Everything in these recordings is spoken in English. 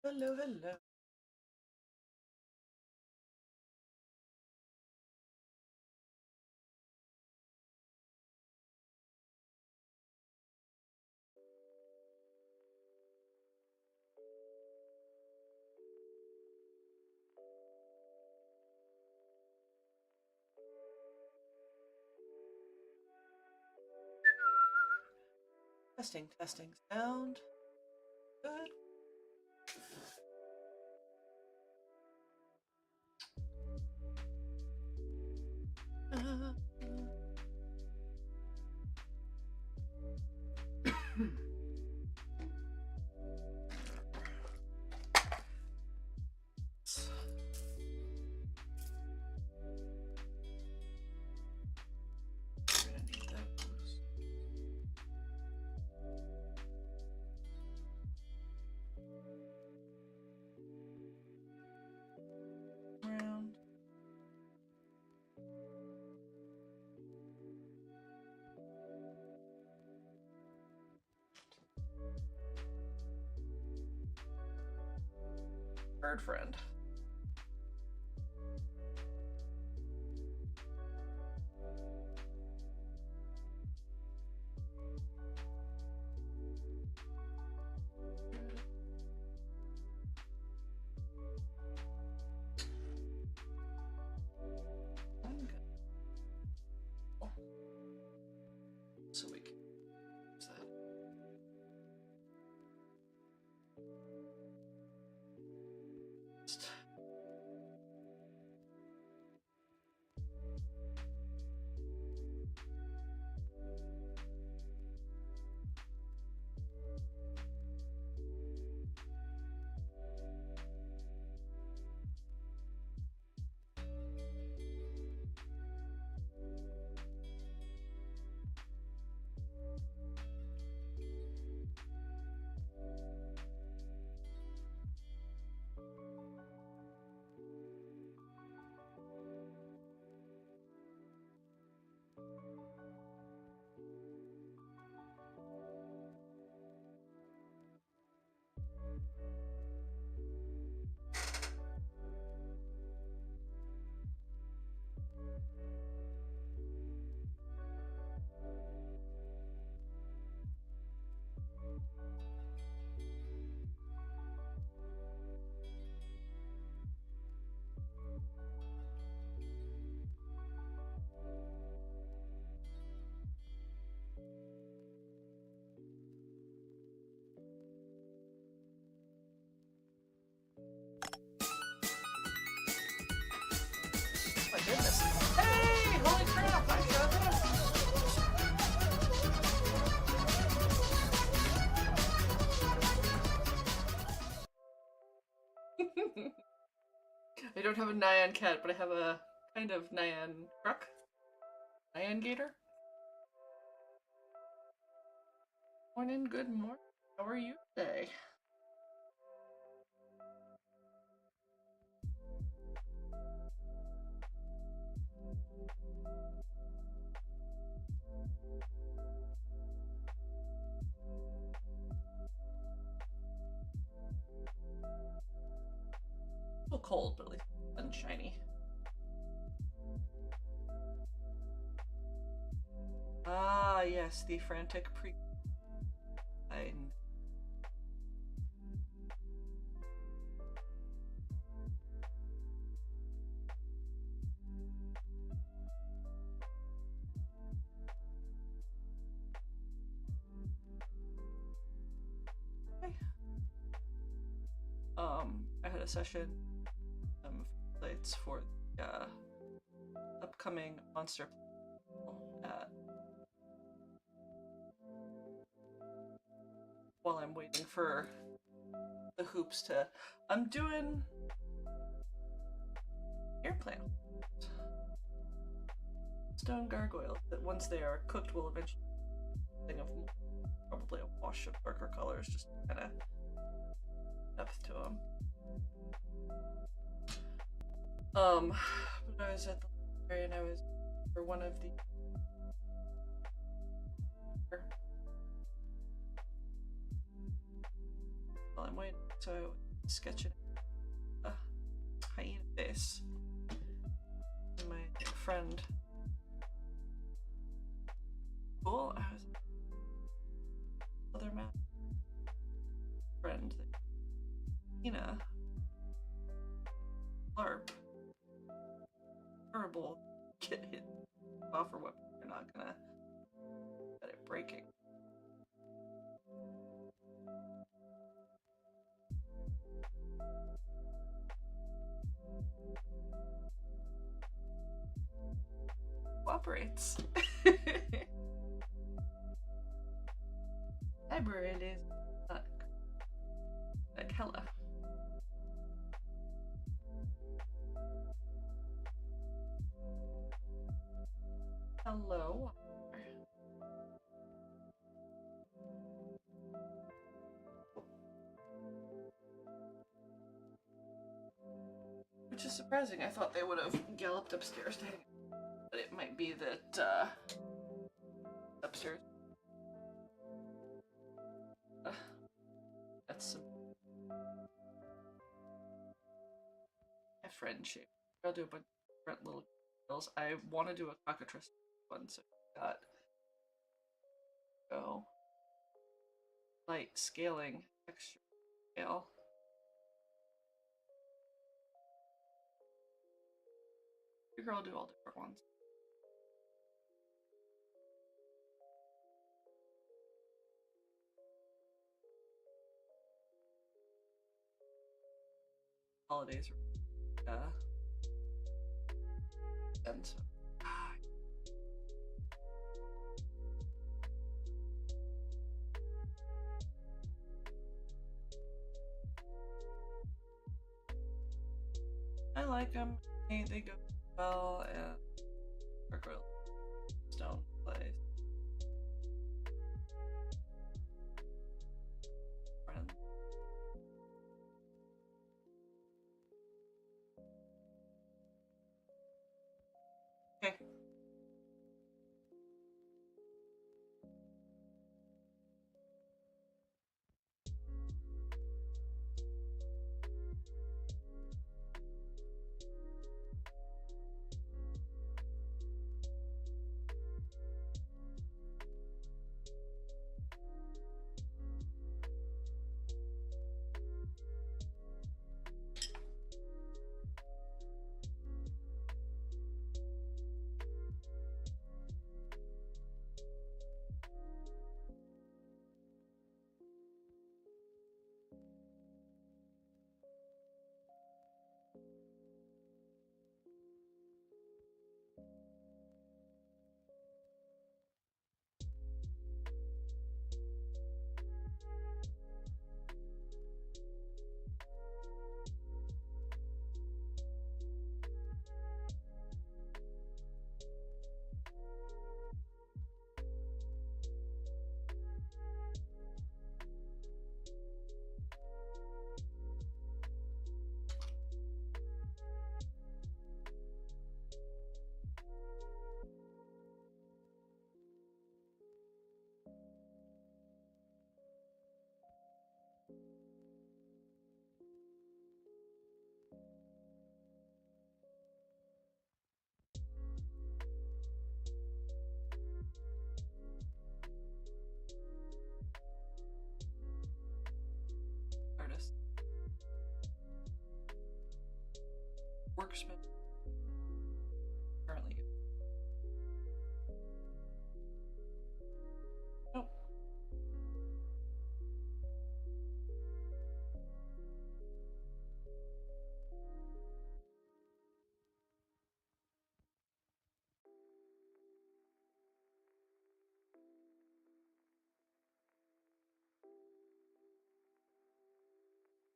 Hello, hello. Testing, testing sound. Good. Uh, We're gonna need those. Round. Bird friend. I'm good. So we can use that. My goodness. Hey! Holy crap! I showed them. I don't have a Nyan cat, but I have a kind of Nyan truck. Nyan gator? Morning, good morning. How are you today? A little cold, but at least sunshiny. Ah, yes, the frantic pre. I I had a session plates for the upcoming monster at while I'm waiting for the hoops to I'm doing airplane stone gargoyles that once they are cooked will eventually thing of probably a wash of darker colors just kind of depth to them. But I was at the library and I was for one of the while I'm waiting, so sketching a hyena face. And my friend. Cool. I was other map friend. Hyena. LARP. Terrible. Get hit off or weapon. You're not gonna get it breaking. Cooperates. Library is like hella. Hello. Which is surprising. I thought they would have galloped upstairs to hang out. But it might be that upstairs. That's some a friendship. I'll do a bunch of different little kills. I want to do a cockatrice one, so I got go light scaling texture scale. Figure I'll do all different ones. Holidays and so I like them. They go well and gargoyle stone plays. Friends. Okay. Artist. Worksman. Currently. Nope.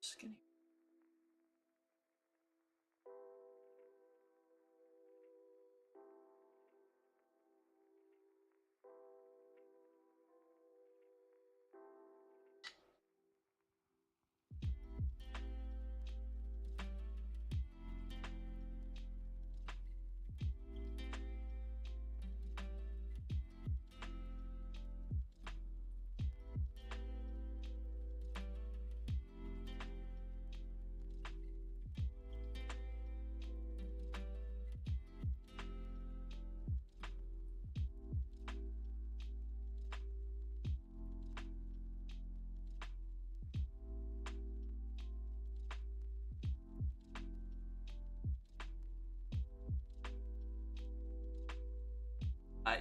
Skinny.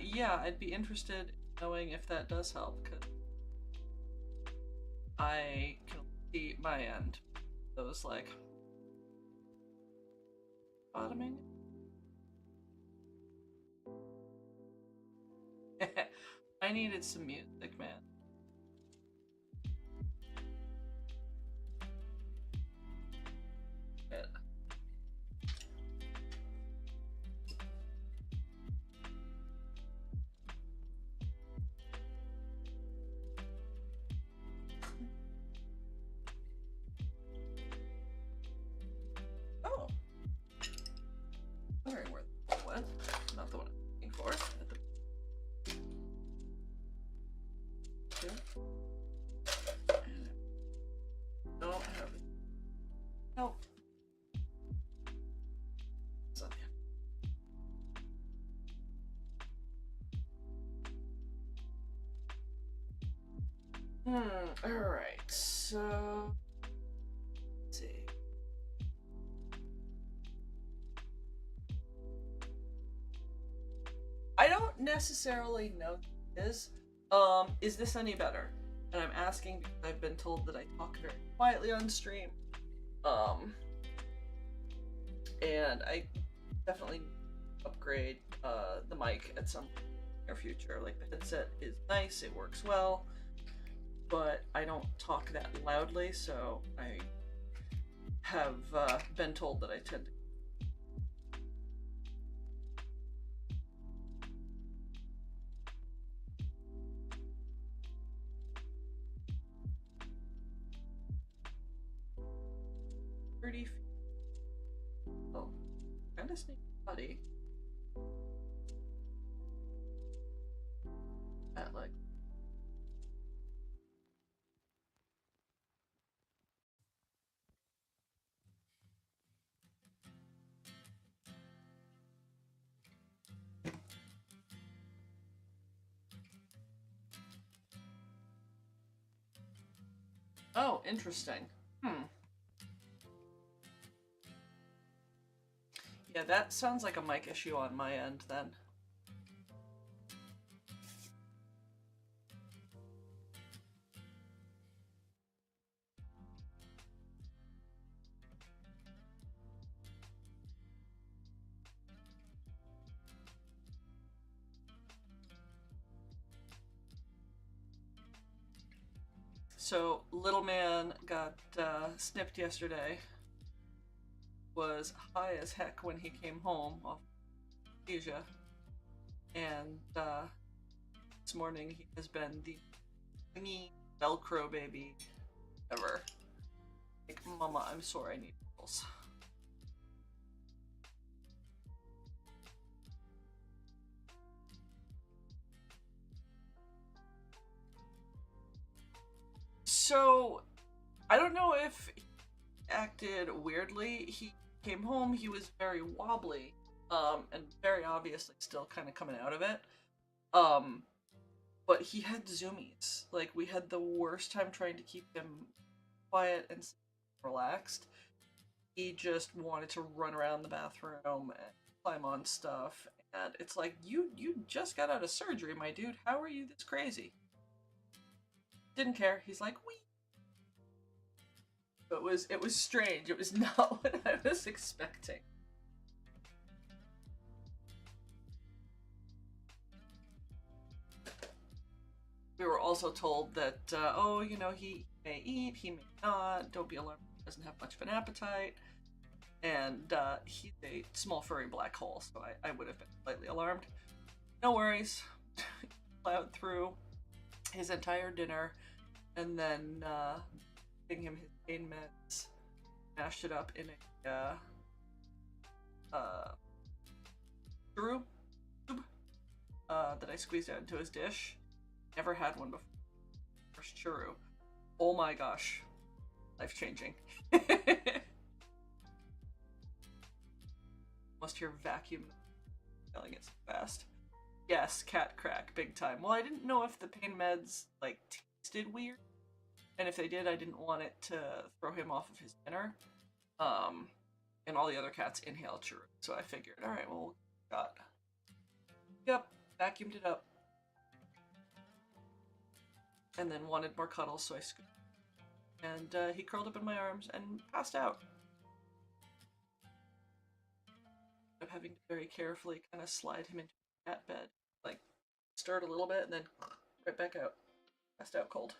yeah, I'd be interested in knowing if that does help, because I can see my end. Those, like, bottoming. I needed some music, man. Shit. Oh. Wondering where that went. Not the one I'm looking for. At the... Don't have it. Nope. Alright, so let's see. I don't necessarily know this. Is this any better? And I'm asking because I've been told that I talk very quietly on stream. And I definitely upgrade the mic at some near future. Like, the headset is nice, it works well, but I don't talk that loudly, so I have been told that I tend to. Oh, kind of sneaky buddy. At like. Oh, interesting. Yeah, that sounds like a mic issue on my end then. So, little man got snipped yesterday. Was high as heck when he came home off Asia. And this morning he has been the clingy Velcro baby ever. Like, Mama, I'm sore, I need pills. So, I don't know if he acted weirdly. He came home, he was very wobbly, and very obviously still kind of coming out of it. But he had zoomies. Like, we had the worst time trying to keep him quiet and relaxed. He just wanted to run around the bathroom and climb on stuff. And it's like, you just got out of surgery, my dude. How are you this crazy? Didn't care. He's like, wee. It was strange. It was not what I was expecting. We were also told that, oh, you know, he may eat, he may not. Don't be alarmed. He doesn't have much of an appetite. And he's a small furry black hole, so I would have been slightly alarmed. No worries. Plowed through his entire dinner, and then giving him his pain meds, mashed it up in a churro that I squeezed out into his dish. Never had one before. First churro. Oh my gosh. Life changing. Must hear vacuum smelling it so fast. Yes, cat crack, big time. Well, I didn't know if the pain meds, like, tasted weird. And if they did, I didn't want it to throw him off of his dinner. And all the other cats inhale churro. So I figured, alright, well, got. Yep, vacuumed it up, and then wanted more cuddles, so I scooped. And he curled up in my arms and passed out. I'm having to very carefully kind of slide him into the cat bed, like stir it a little bit and then right back out. Passed out cold.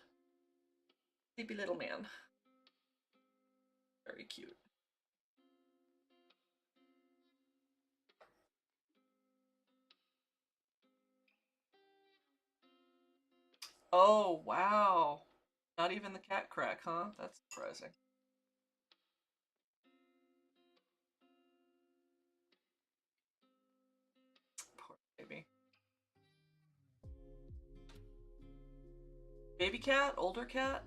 Sleepy little man. Very cute. Oh, wow. Not even the cat crack, huh? That's surprising. Poor baby. Baby cat? Older cat?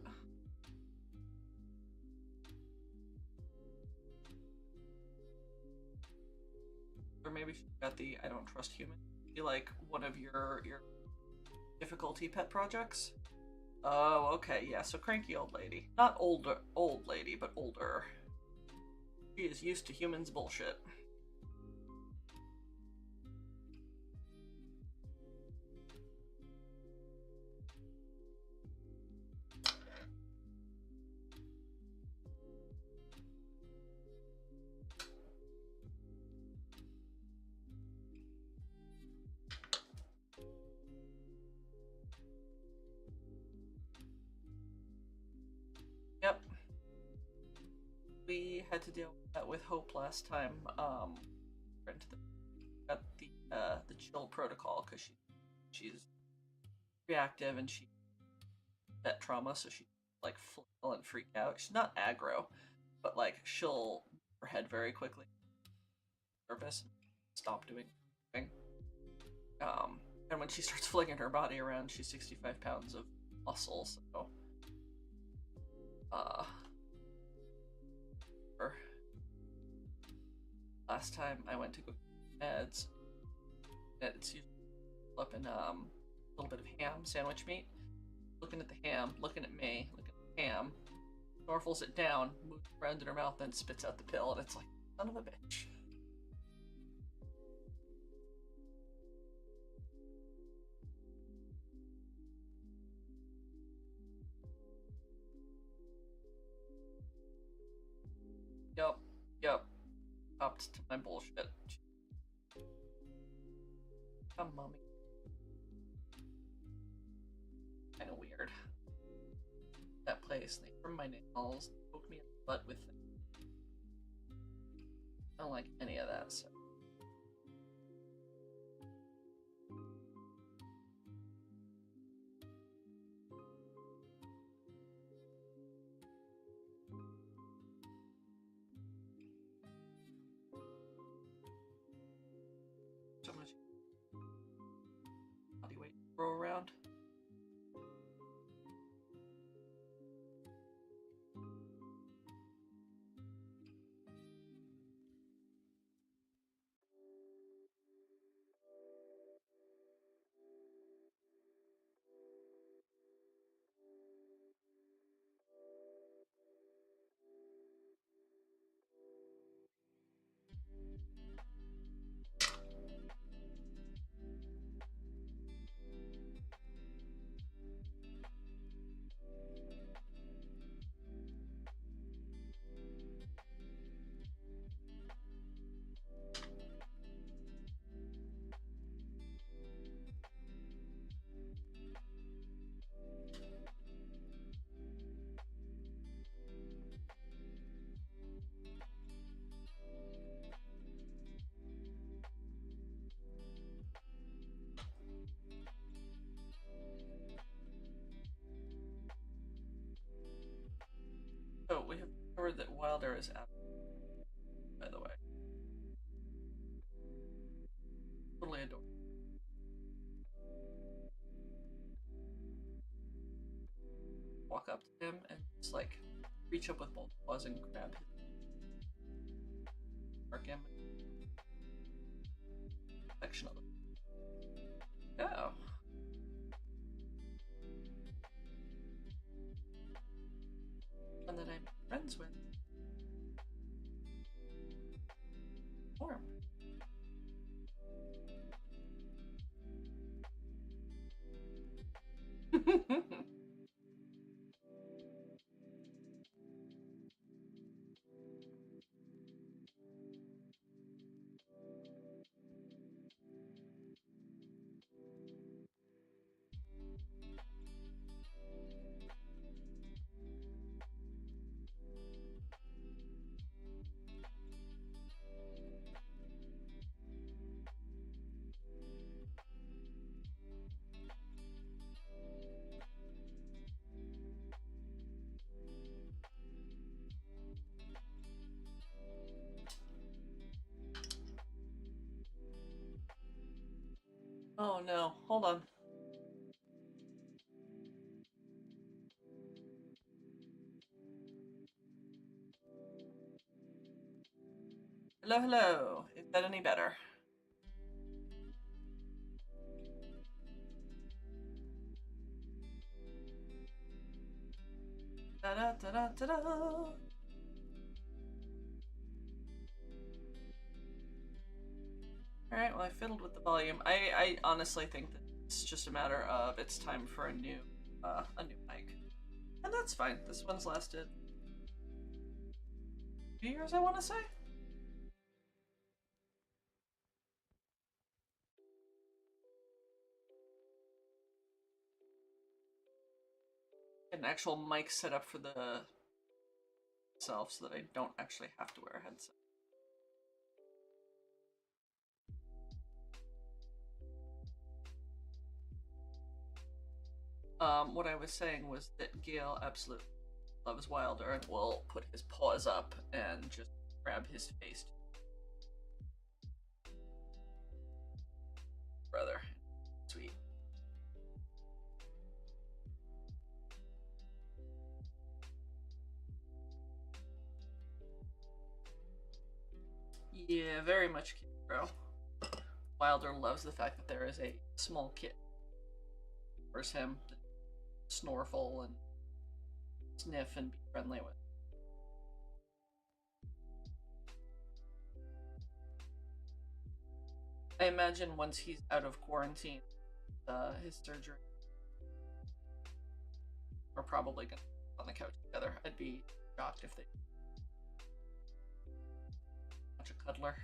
Or maybe she got the I don't trust humans. Be like one of your difficulty pet projects? Oh, okay, yeah, so cranky old lady. Not old lady, but older. She is used to humans' bullshit. Yep. We had to deal with that with Hope last time. Got the chill protocol because she's reactive and she vet trauma, so she like flail and freak out. She's not aggro, but like she'll her head very quickly, nervous, and stop doing anything. And when she starts flinging her body around, she's 65 pounds of muscle, so last time I went to go get meds, it's usually up in a little bit of ham sandwich meat. Looking at the ham, looking at me, looking at the ham, snorfles it down, moves around in her mouth, then spits out the pill, and it's like, son of a bitch. Yup, yup. Upped to my bullshit. Come, mommy. Kinda weird. That place, they trim my nails, poke me in the butt with them. I don't like any of that, so. So much body weight to throw around. So we have covered that Wilder is out, by the way. Totally adorable. Walk up to him and just like reach up with both paws and grab his mark him affectionately. Oh. One that I'm friends with. Warm. Oh no, hold on. Hello, hello. Is that any better? Da da da da da da. Alright, well I fiddled with the volume. I honestly think that it's just a matter of it's time for a new mic. And that's fine. This one's lasted 2 years, I wanna say? An actual mic set up for the self so that I don't actually have to wear a headset. What I was saying was that Gale absolutely loves Wilder and will put his paws up and just grab his face. Brother. Sweet. Yeah, very much kid, bro. Wilder loves the fact that there is a small kid. Where's him? Snorful and sniff and be friendly with. I imagine once he's out of quarantine, his surgery, we're probably gonna be on the couch together. I'd be shocked if they watch a cuddler.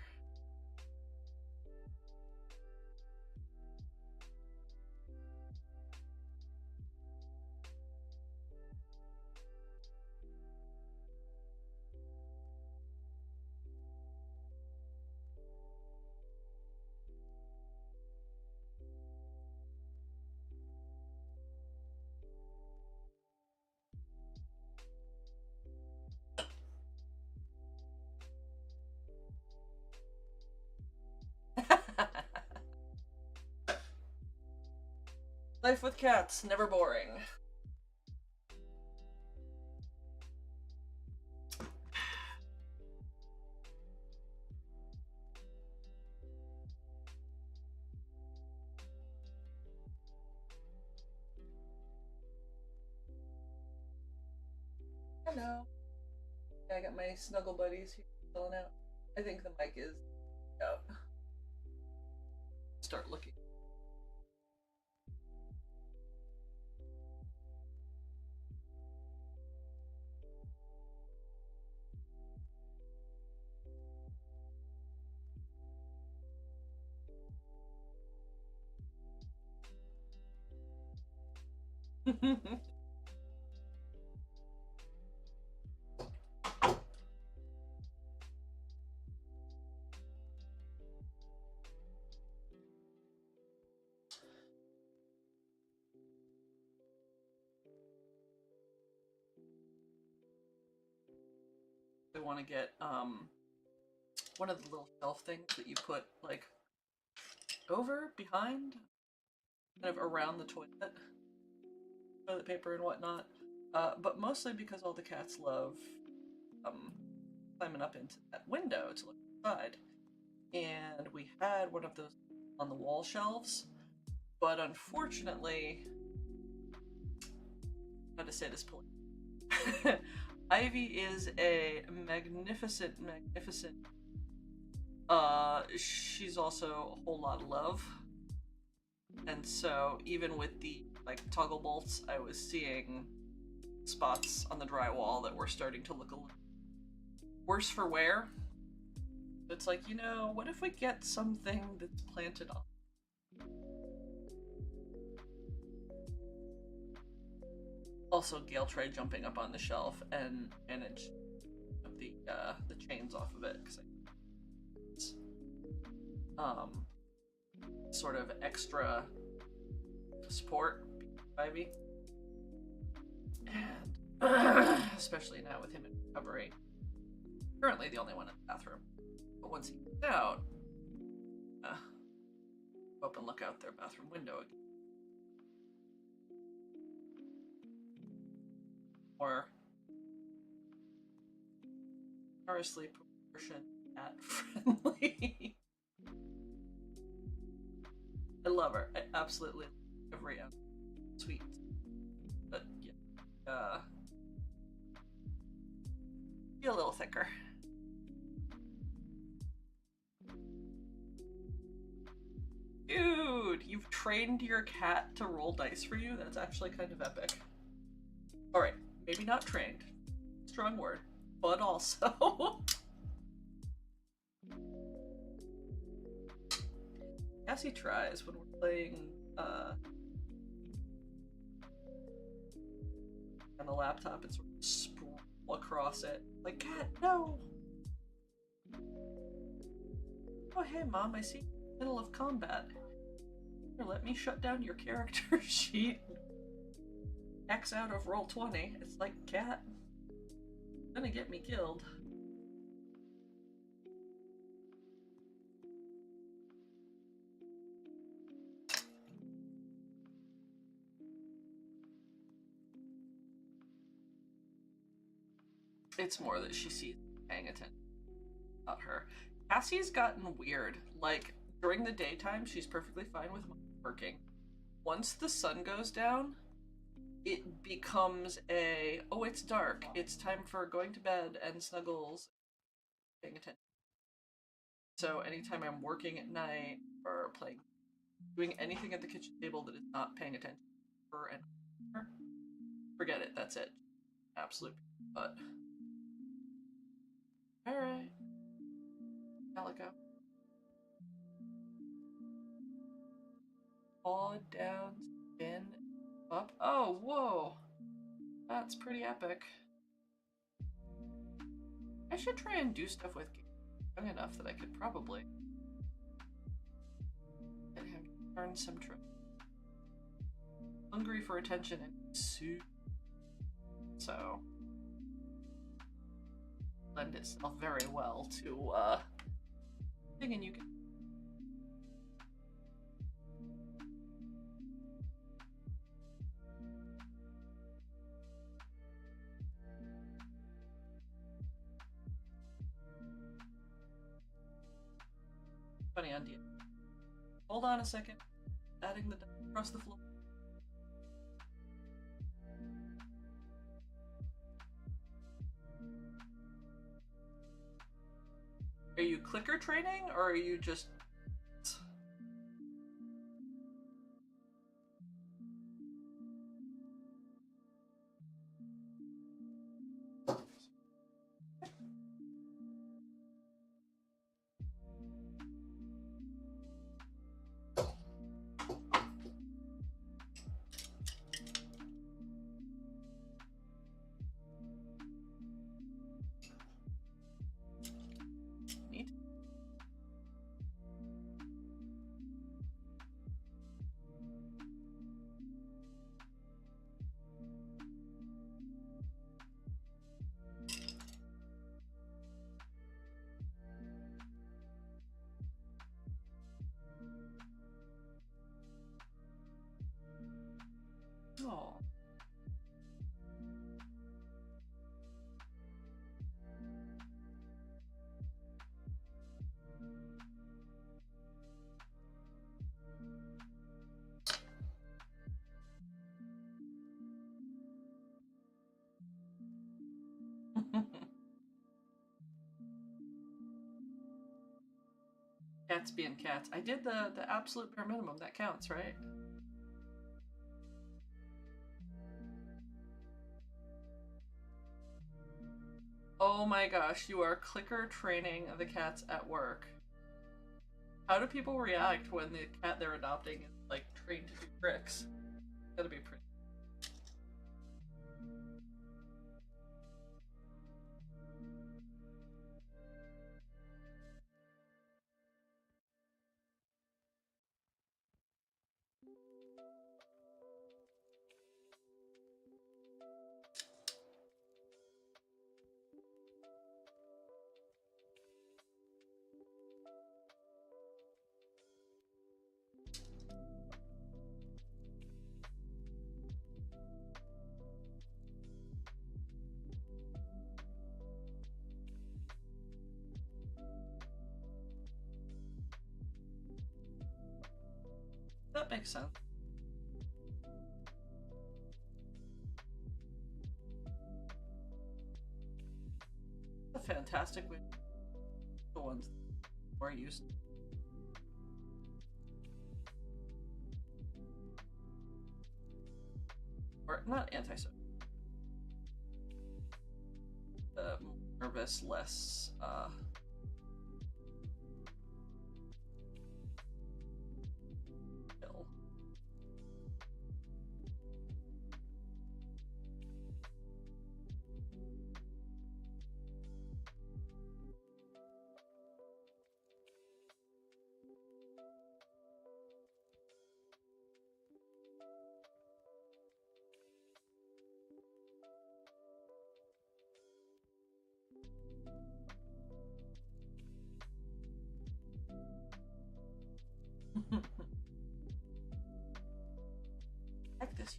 Life with cats, never boring. Hello. Yeah, I got my snuggle buddies here chilling out. I think the mic is out. Start looking. I want to get one of the little shelf things that you put like over, behind, kind of around the toilet paper and whatnot. But mostly because all the cats love um, climbing up into that window to look inside. And we had one of those on the wall shelves, but unfortunately, how to say this politely, Ivy is a magnificent, magnificent. She's also a whole lot of love, and so even with the like toggle bolts, I was seeing spots on the drywall that were starting to look a little worse for wear. It's like, what if we get something that's planted on? Also, Gale tried jumping up on the shelf and managed the chains off of it because sort of extra support Ivy, and especially now with him in recovery, currently the only one in the bathroom. But once he gets out, oh, up and look out their bathroom window again. Or honestly proportion cat friendly. I love her. I absolutely love every sweet. But yeah. Be a little thicker. Dude, you've trained your cat to roll dice for you? That's actually kind of epic. Alright, maybe not trained. Strong word. But also... Cassie tries when we're playing, on the laptop and sort of sprawl across it. Like, cat, no! Oh, hey, Mom, I see you in the middle of combat. Here, let me shut down your character sheet. X out of Roll20. It's like, cat, gonna get me killed. It's more that she sees paying attention, not her. Cassie's gotten weird. Like, during the daytime, she's perfectly fine with working. Once the sun goes down, it becomes a, oh, it's dark. It's time for going to bed and snuggles, paying attention. So anytime I'm working at night or playing, doing anything at the kitchen table that is not paying attention to her and her, forget it. That's it. Absolute. But all right, Calico. Paw down, spin, up. Oh, whoa. That's pretty epic. I should try and do stuff with Gabe young enough that I could probably get him to learn some tricks. Hungry for attention and soup. So lend itself very well to thinking you can. Funny on D. Hold on a second. Adding the across the floor. Are you clicker training or are you just neat? Oh. Cats being cats. I did the absolute bare minimum. That counts, right? Oh my gosh, you are clicker training the cats at work. How do people react when the cat they're adopting is like trained to do tricks? That'd be pretty. that makes sense. A fantastic way. The ones more used. Or not antisocial. Nervous, less ill. Like this.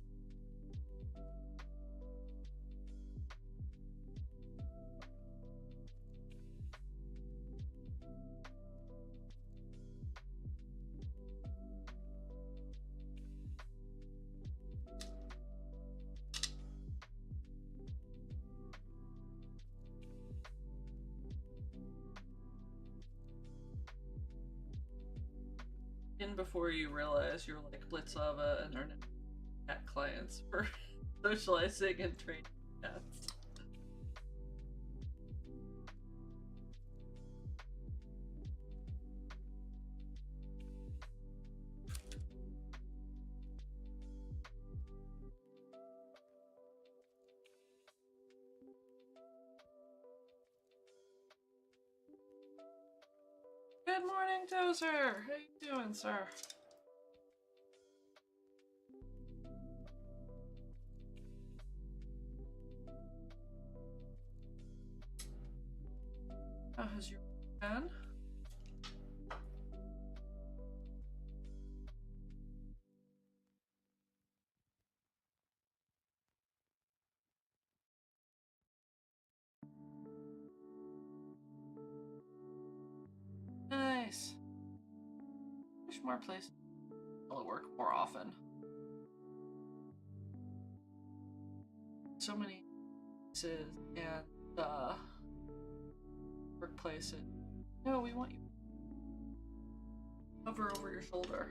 In before you realize you're like Blitzava and are at clients for socializing and training cats. Good morning, Dozer. How you doing, sir? How has your been? Nice. Wish more places will work more often. So many places and workplaces. No, we want you to hover over your shoulder.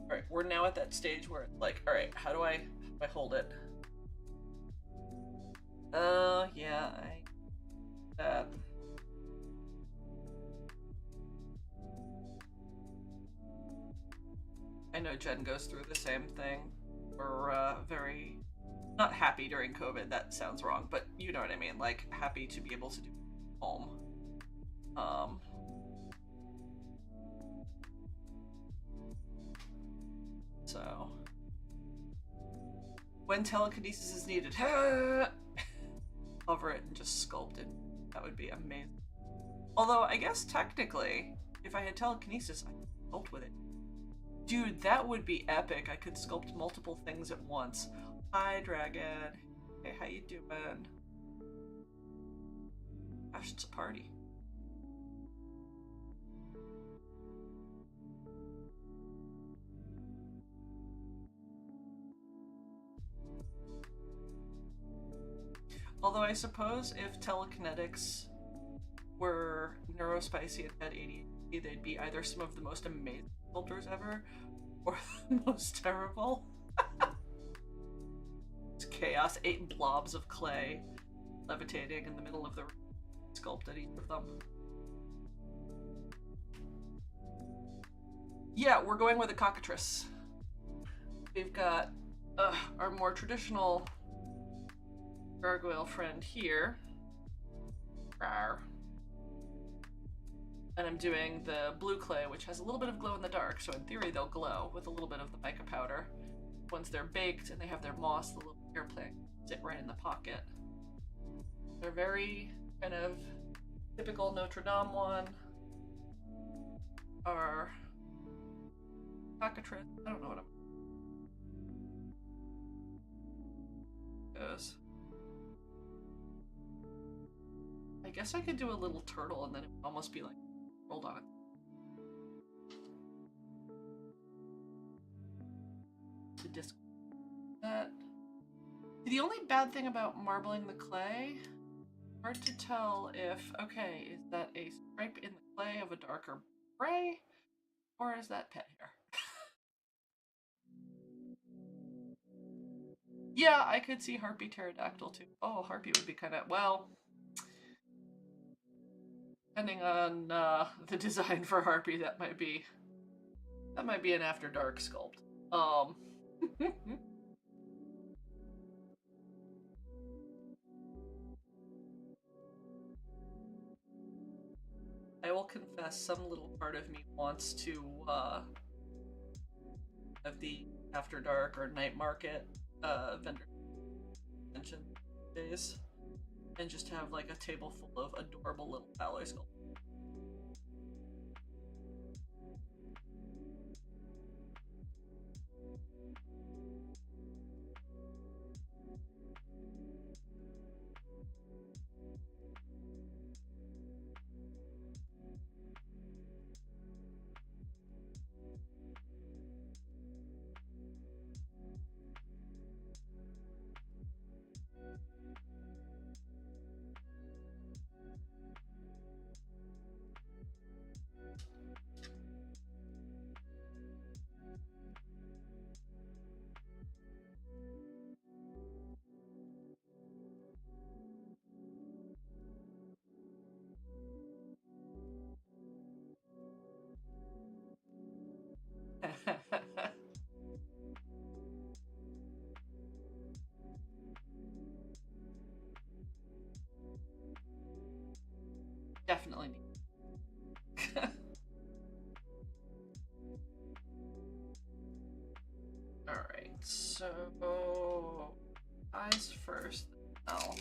Alright, we're now at that stage where it's like, alright, how do I hold it? Yeah, that. I know Jen goes through the same thing. We're very not happy during COVID, that sounds wrong, but you know what I mean, like happy to be able to do home. So when telekinesis is needed, hover it and just sculpt it. That would be amazing. Although I guess technically, if I had telekinesis, I could sculpt with it. Dude, that would be epic. I could sculpt multiple things at once. Hi, Dragon. Hey, how you doing? Gosh, it's a party. Although I suppose if telekinetics were neurospicy and had ADHD, they'd be either some of the most amazing sculptors ever, or the most terrible. It's chaos. 8 blobs of clay levitating in the middle of the room, sculpted each of them. Yeah, we're going with a cockatrice. We've got our more traditional gargoyle friend here. Rawr. And I'm doing the blue clay, which has a little bit of glow in the dark, so in theory they'll glow with a little bit of the mica powder. Once they're baked and they have their moss, the little air plant sit right in the pocket. They're very kind of typical Notre Dame one. Our cockatrice, I don't know what I'm goes. guess I could do a little turtle and then it would almost be like rolled on it. To disc that. The only bad thing about marbling the clay, hard to tell if, okay, is that a stripe in the clay of a darker gray, or is that pet hair? Yeah, I could see Harpy Pterodactyl too. Oh, Harpy would be kind of, well, depending on the design for Harpy, that might be an After Dark sculpt. I will confess, some little part of me wants to have the After Dark or Night Market vendor mention days, and just have like a table full of adorable little Ballet sculpts. Definitely need. Alright, so eyes first, mouth.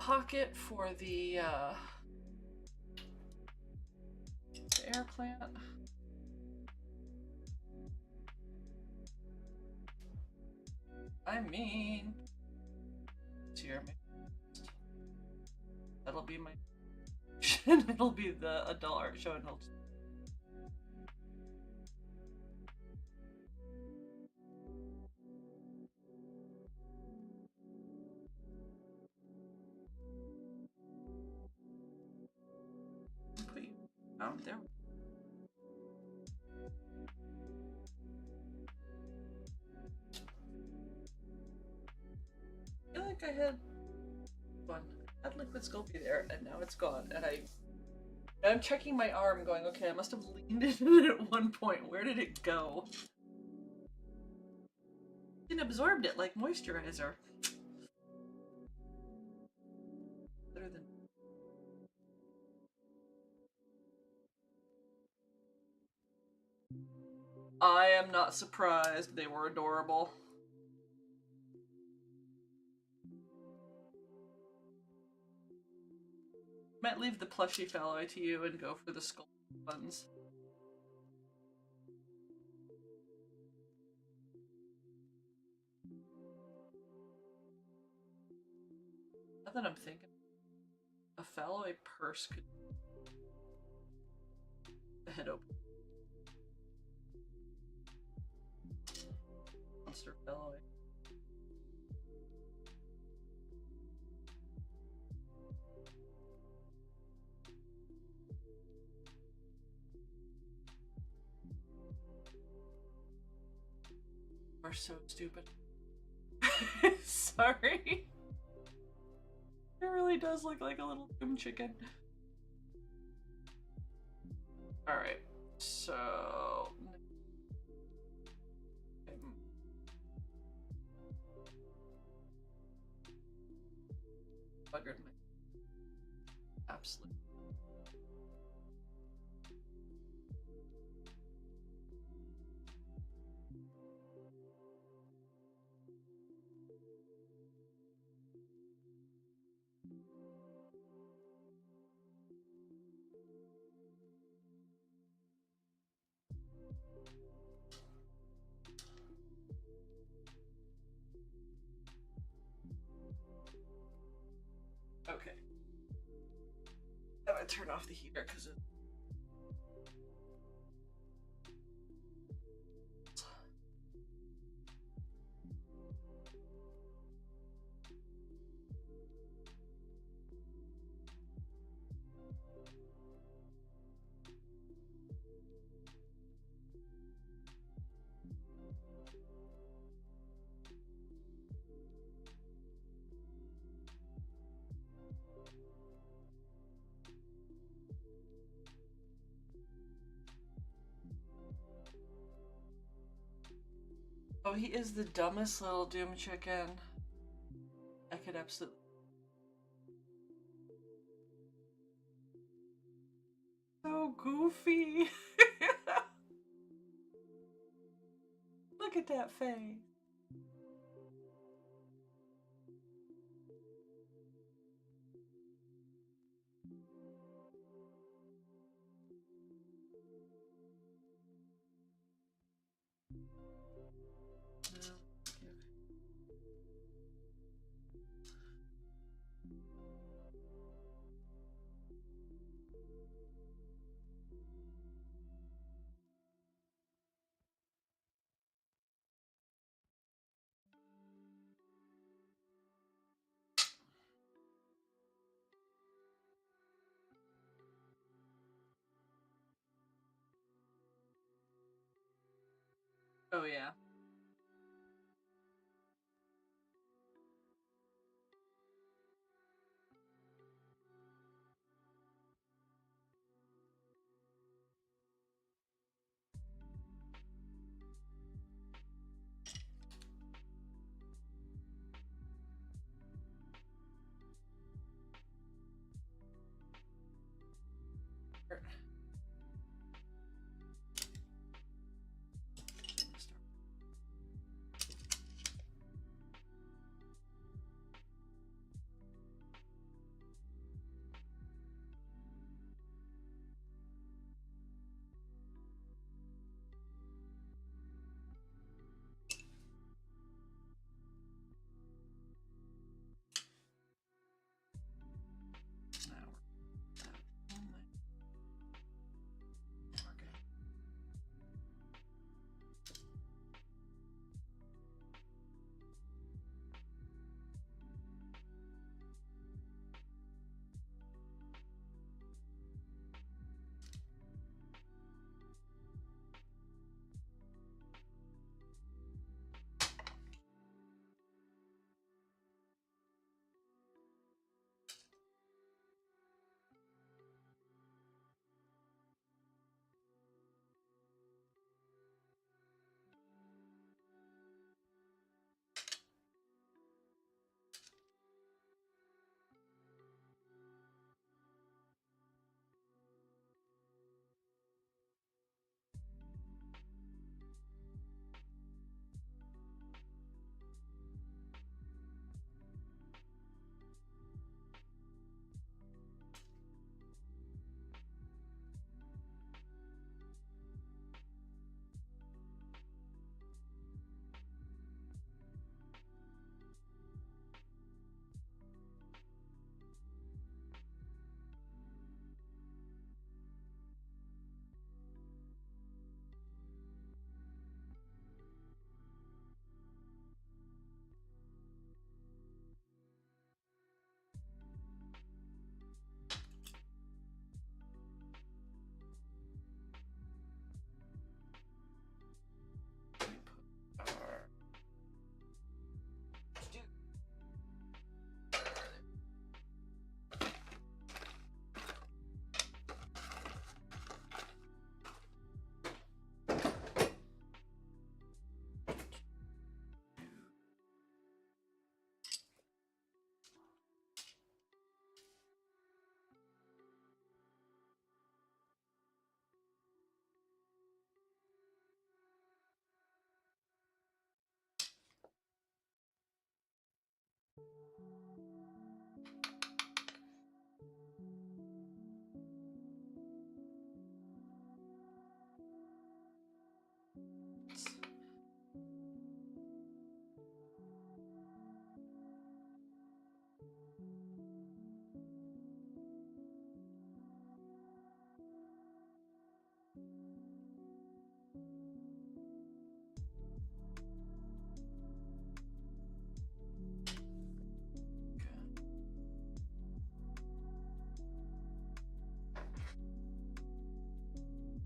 Pocket for the air plant. I mean, here, that'll be my. It'll be the adult art show, and put you out there. I feel like I had one. I had Liquid Sculpey there, and now it's gone. And I'm checking my arm, going, okay, I must have leaned into it at one point. Where did it go? It absorbed it like moisturizer. Better than. I am not surprised. They were adorable. Might leave the plushy fellow to you and go for the skull ones. Now that I'm thinking, a fellow purse could head open. Monster fellow. Are so stupid. Sorry. It really does look like a little doom chicken. Alright, so. Buggered my. Absolutely. Okay. I'm gonna turn off the heater because it. Oh, he is the dumbest little Doom chicken. I could absolutely. So goofy. Look at that face. Oh yeah.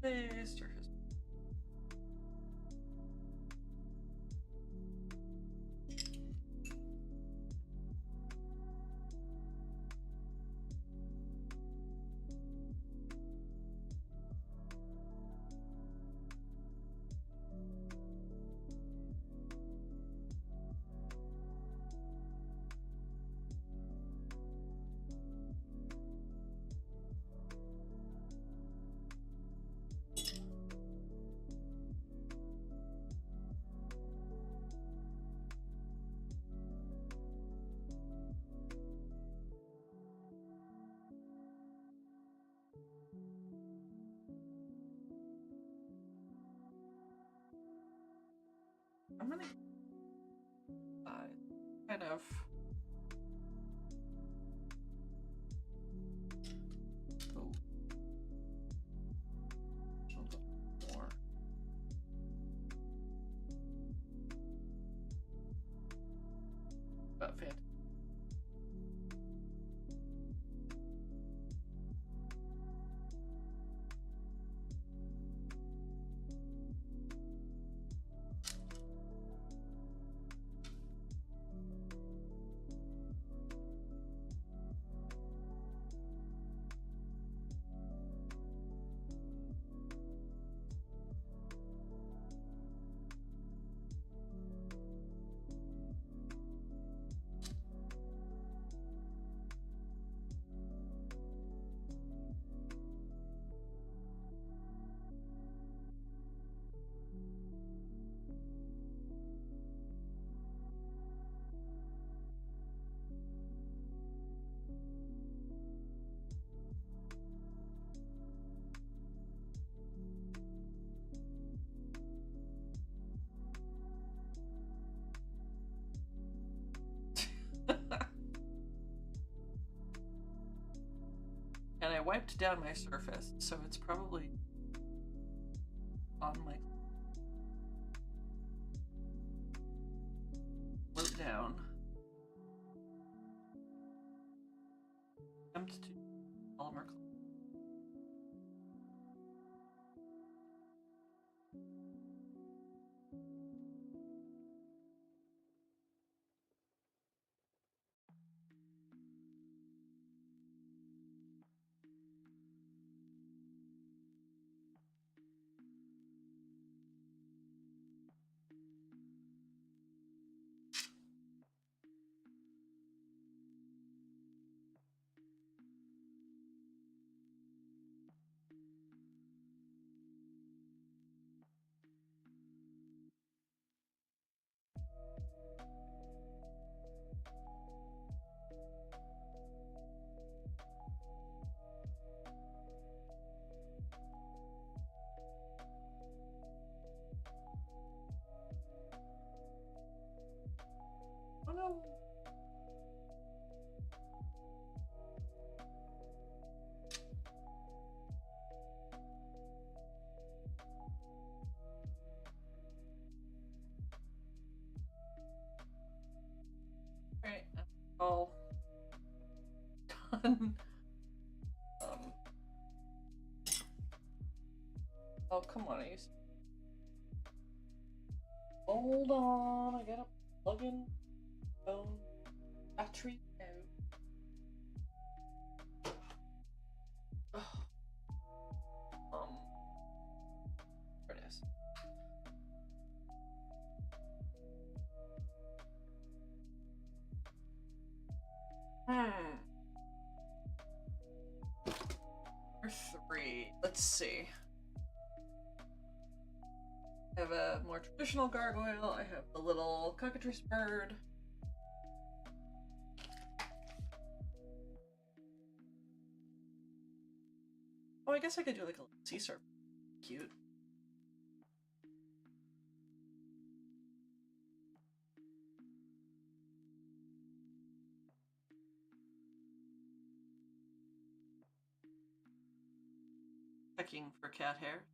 Paste, surface. I'm gonna kind of go a little more. Fantastic. And I wiped down my surface, so it's probably on my float down. Attempt to polymer. Oh no. Alright, all done. Oh, come on, Ace. Hold on, I gotta plug in phone battery out. There it is. Number 3. Let's see. I have a more traditional gargoyle. I have the little cockatrice bird. Oh, I guess I could do like a sea serpent. Cute. Checking for cat hair.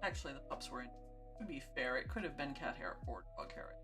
Actually, the pups were in. To be fair, it could have been cat hair or dog hair.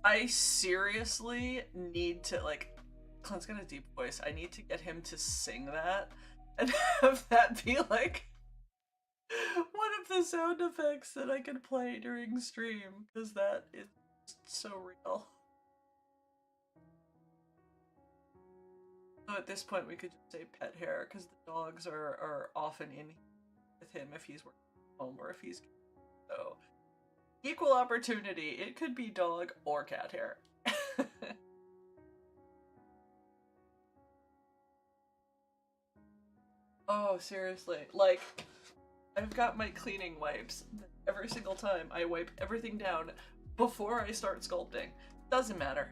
I seriously need to, like, Clint's got a deep voice. I need to get him to sing that and have that be like one of the sound effects that I can play during stream, because that is so real. So at this point, we could just say pet hair, because the dogs are often in with him if he's working at home or if he's. So, equal opportunity. It could be dog or cat hair. Oh, seriously. Like, I've got my cleaning wipes. Every single time I wipe everything down before I start sculpting. Doesn't matter.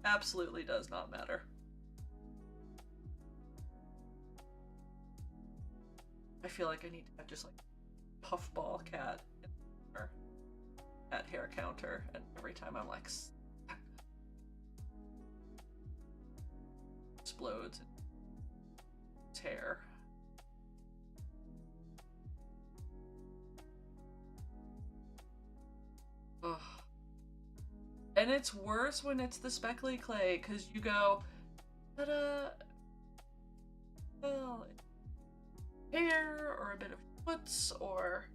Absolutely does not matter. I feel like I need to have just like puffball cat or cat hair counter, and every time I'm like explodes in its hair. Ugh. And it's worse when it's the speckly clay, because you go, ta-da, well, hair or a bit of foots, or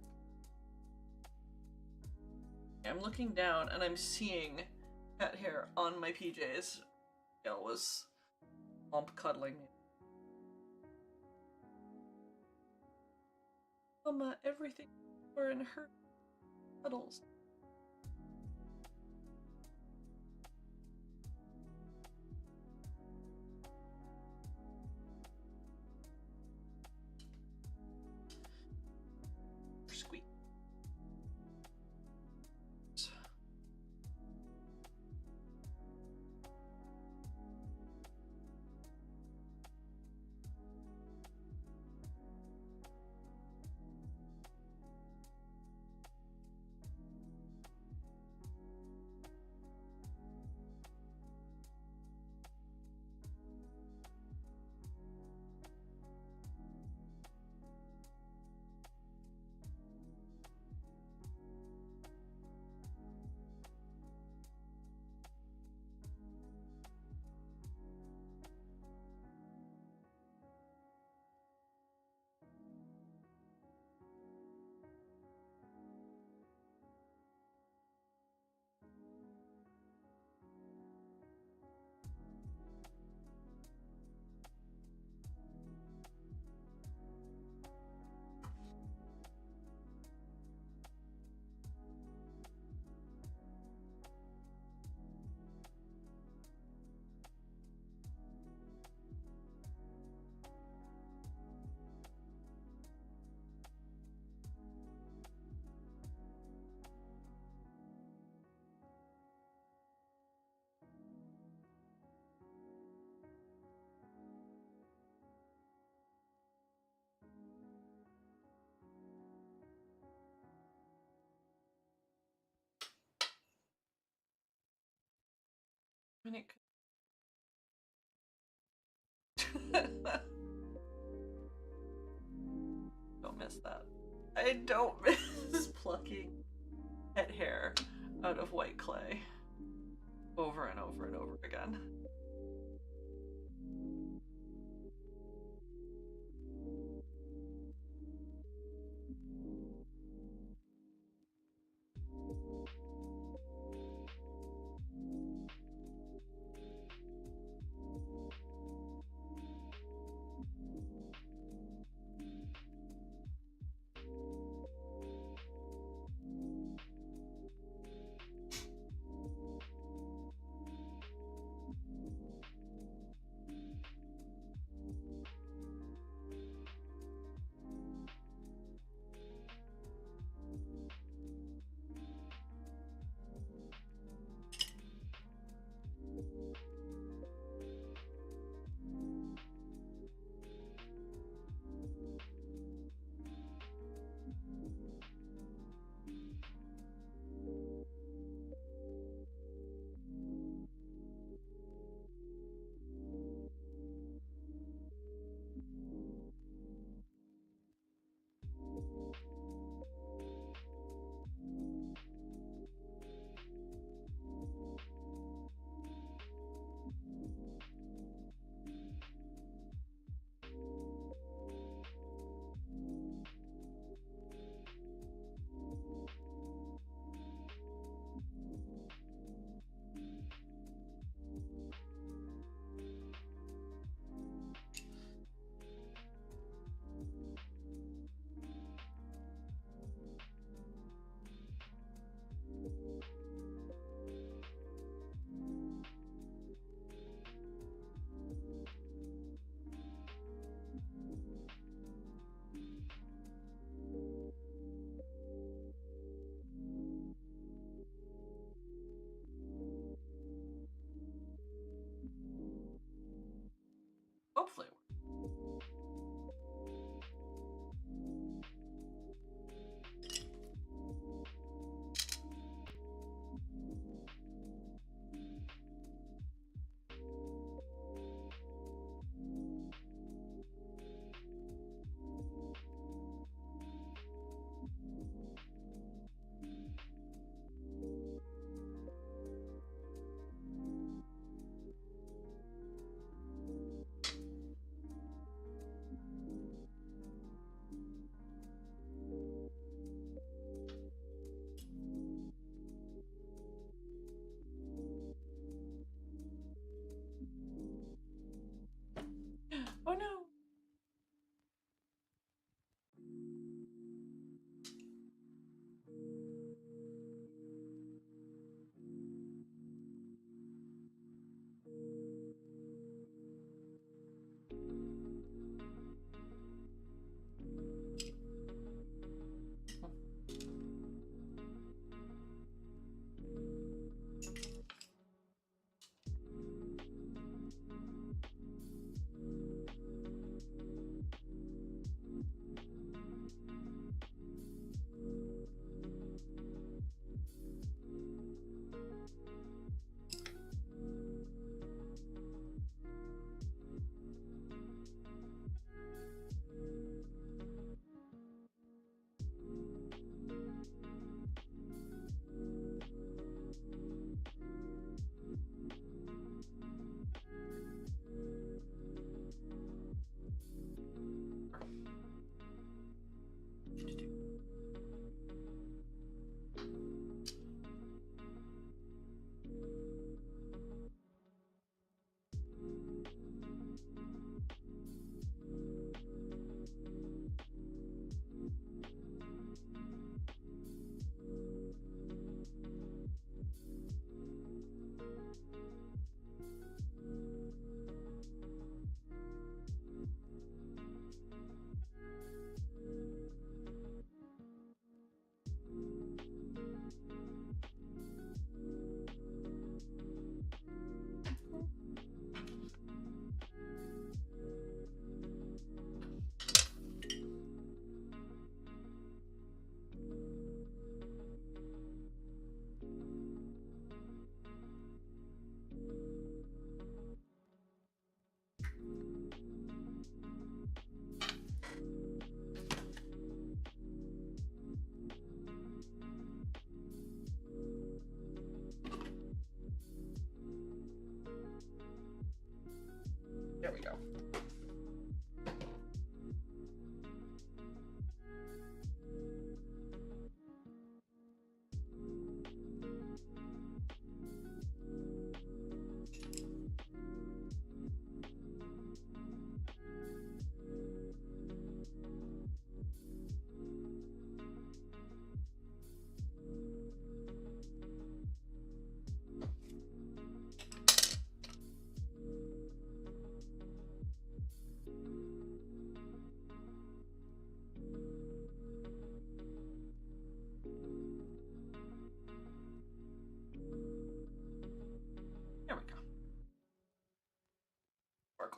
I'm looking down and I'm seeing cat hair on my PJs. Gail was cuddling me. Mama, everything were in her cuddles. Squeak. And it don't miss that. I don't miss plucking pet hair out of white clay over and over and over again.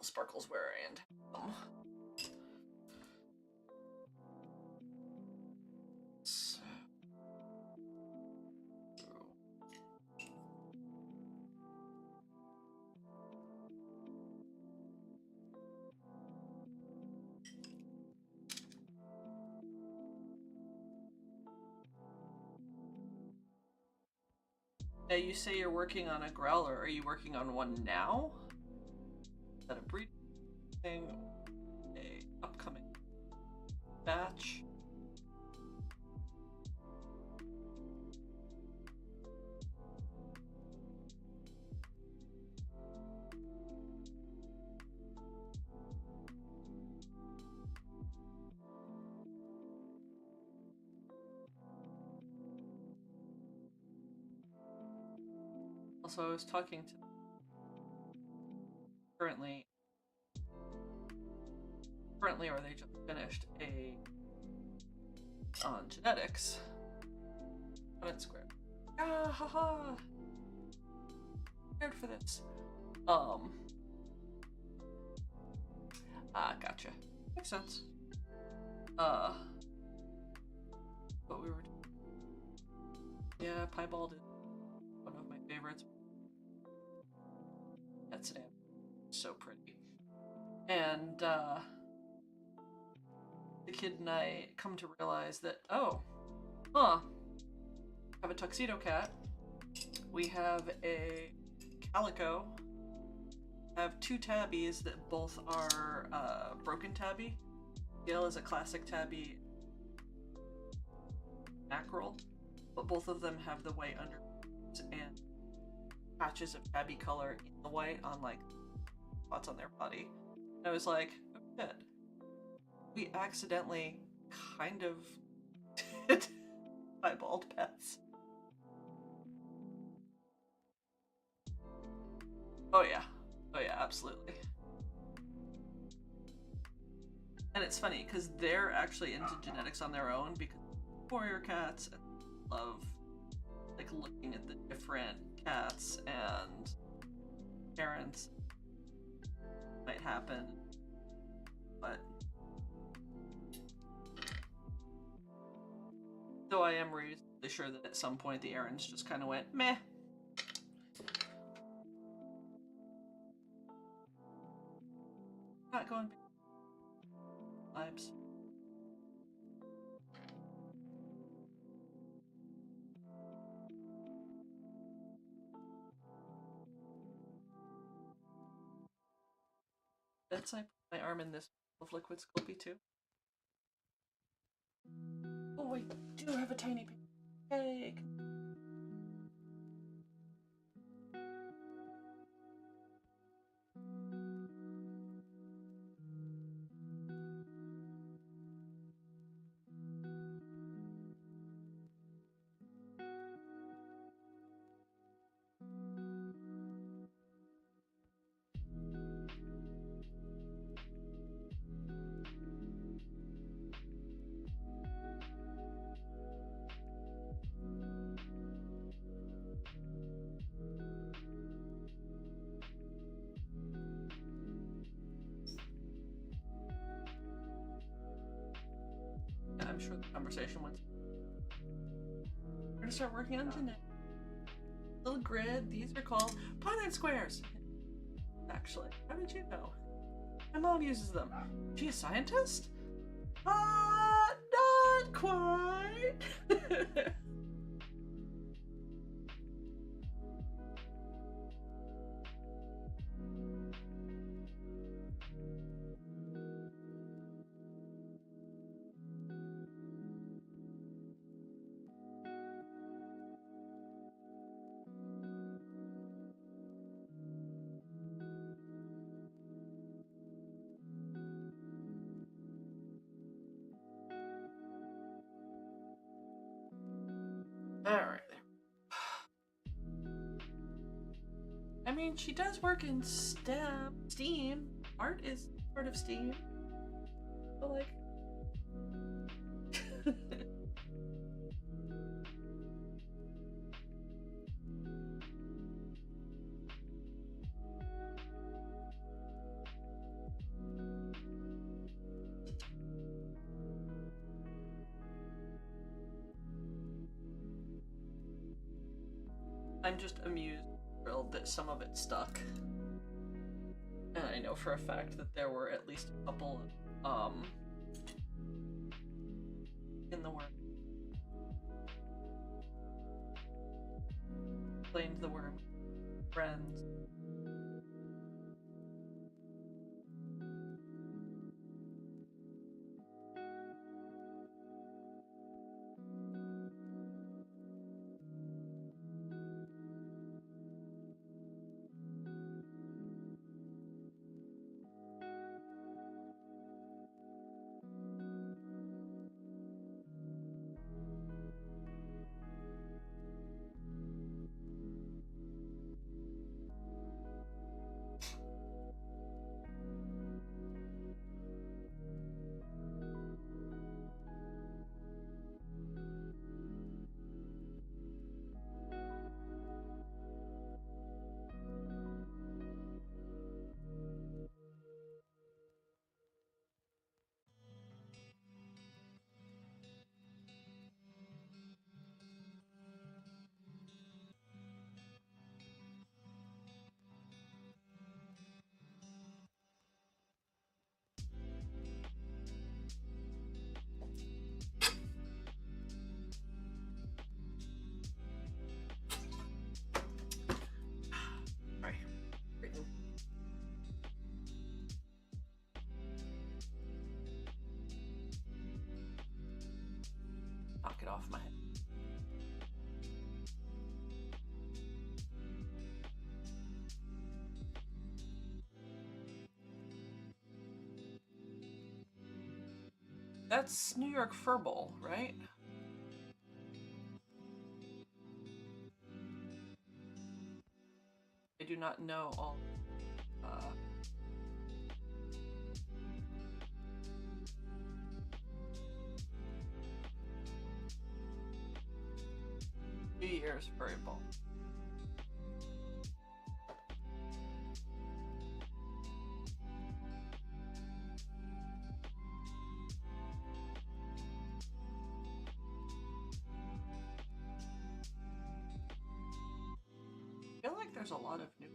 Sparkle's where I end. Now you say you're working on a growler. Are you working on one now? Is that a breeding thing? A upcoming batch? Also, I was talking to currently, or they just finished a on genetics. Punnett Square. Ah, haha. Prepared for this. Gotcha. Makes sense. What we were. Yeah, Piebald is one of my favorites. That's so pretty. And the kid and I come to realize that, have a tuxedo cat. We have a calico. Have two tabbies that both are broken tabby. Gail is a classic tabby mackerel, but both of them have the white under and patches of tabby color in the white on like spots on their body. And I was like, oh shit. We accidentally kind of did piebald pets. Oh yeah, absolutely. And it's funny because they're actually into genetics on their own because warrior cats love like looking at the different cats and parents might happen, but though I am reasonably sure that at some point the errands just kind of went meh. Not going vibes. That's I put my arm in this of liquid Sculpey too. Oh, I do have a tiny pig. I'm sure the conversation went. We're gonna start working on genetics. Little grid. These are called Punnett squares. Actually, how did you know? My mom uses them. She a scientist? Not quite. Alright. I mean, she does work in STEAM. Art is part of STEAM. But like... I'm just amused, thrilled that some of it stuck. And I know for a fact that there were at least a couple in the work. Blamed the worm. Friends. Knock it off my head. That's New York Fur Bowl, right? I do not know all. New Year's Furry Bowl. I feel like there's a lot of new.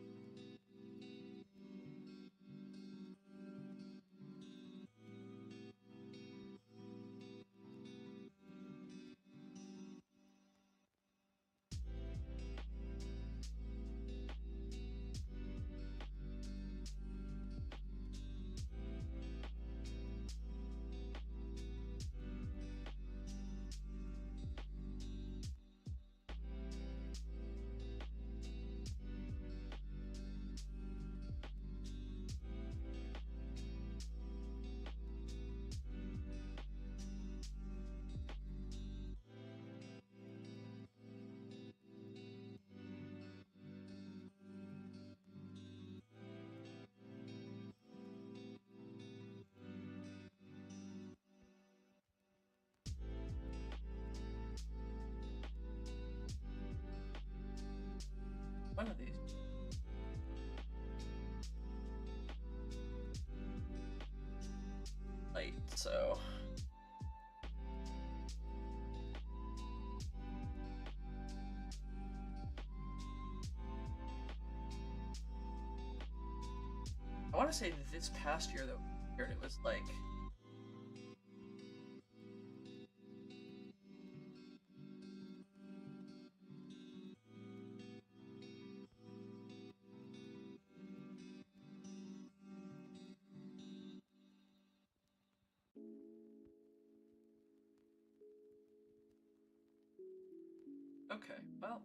One of these. Light, so. I want to say this past year though, it was like. Okay, well.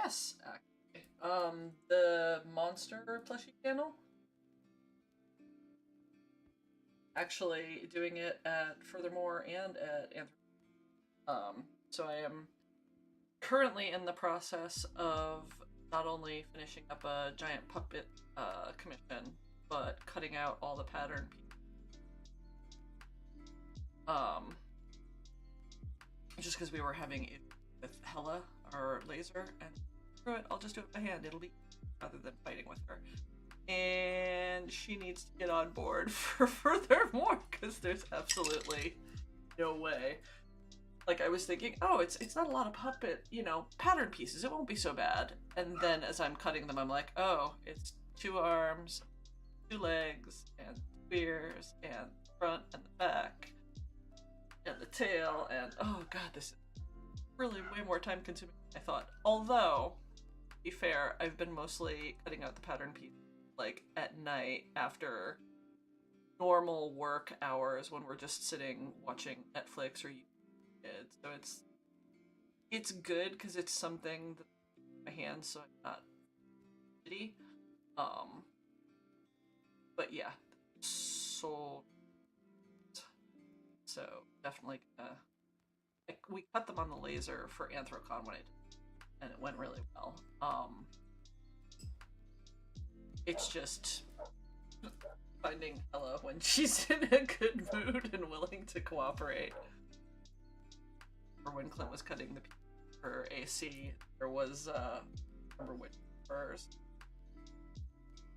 Yes, actually. The monster plushie channel. Actually, doing it at Furthermore and at so I am currently in the process of not only finishing up a giant puppet commission, but cutting out all the pattern pieces. Just because we were having it with Hella, our laser, and screw it, I'll just do it by hand. It'll be rather than fighting with her. And she needs to get on board for Furthermore because there's absolutely no way. Like, I was thinking, oh, it's not a lot of puppet, pattern pieces. It won't be so bad. And then as I'm cutting them, I'm like, oh, it's 2 arms, 2 legs, and 2 ears, and the front and the back, and the tail, and oh god, this is really way more time consuming than I thought. Although, to be fair, I've been mostly cutting out the pattern pieces like at night after normal work hours when we're just sitting watching Netflix or YouTube. So it's good because it's something that my hands, so I'm not shitty. But yeah, so definitely we cut them on the laser for Anthrocon when and it went really well. It's just finding Ella when she's in a good mood and willing to cooperate. Or when Clint was cutting her AC, there was I don't remember which furs,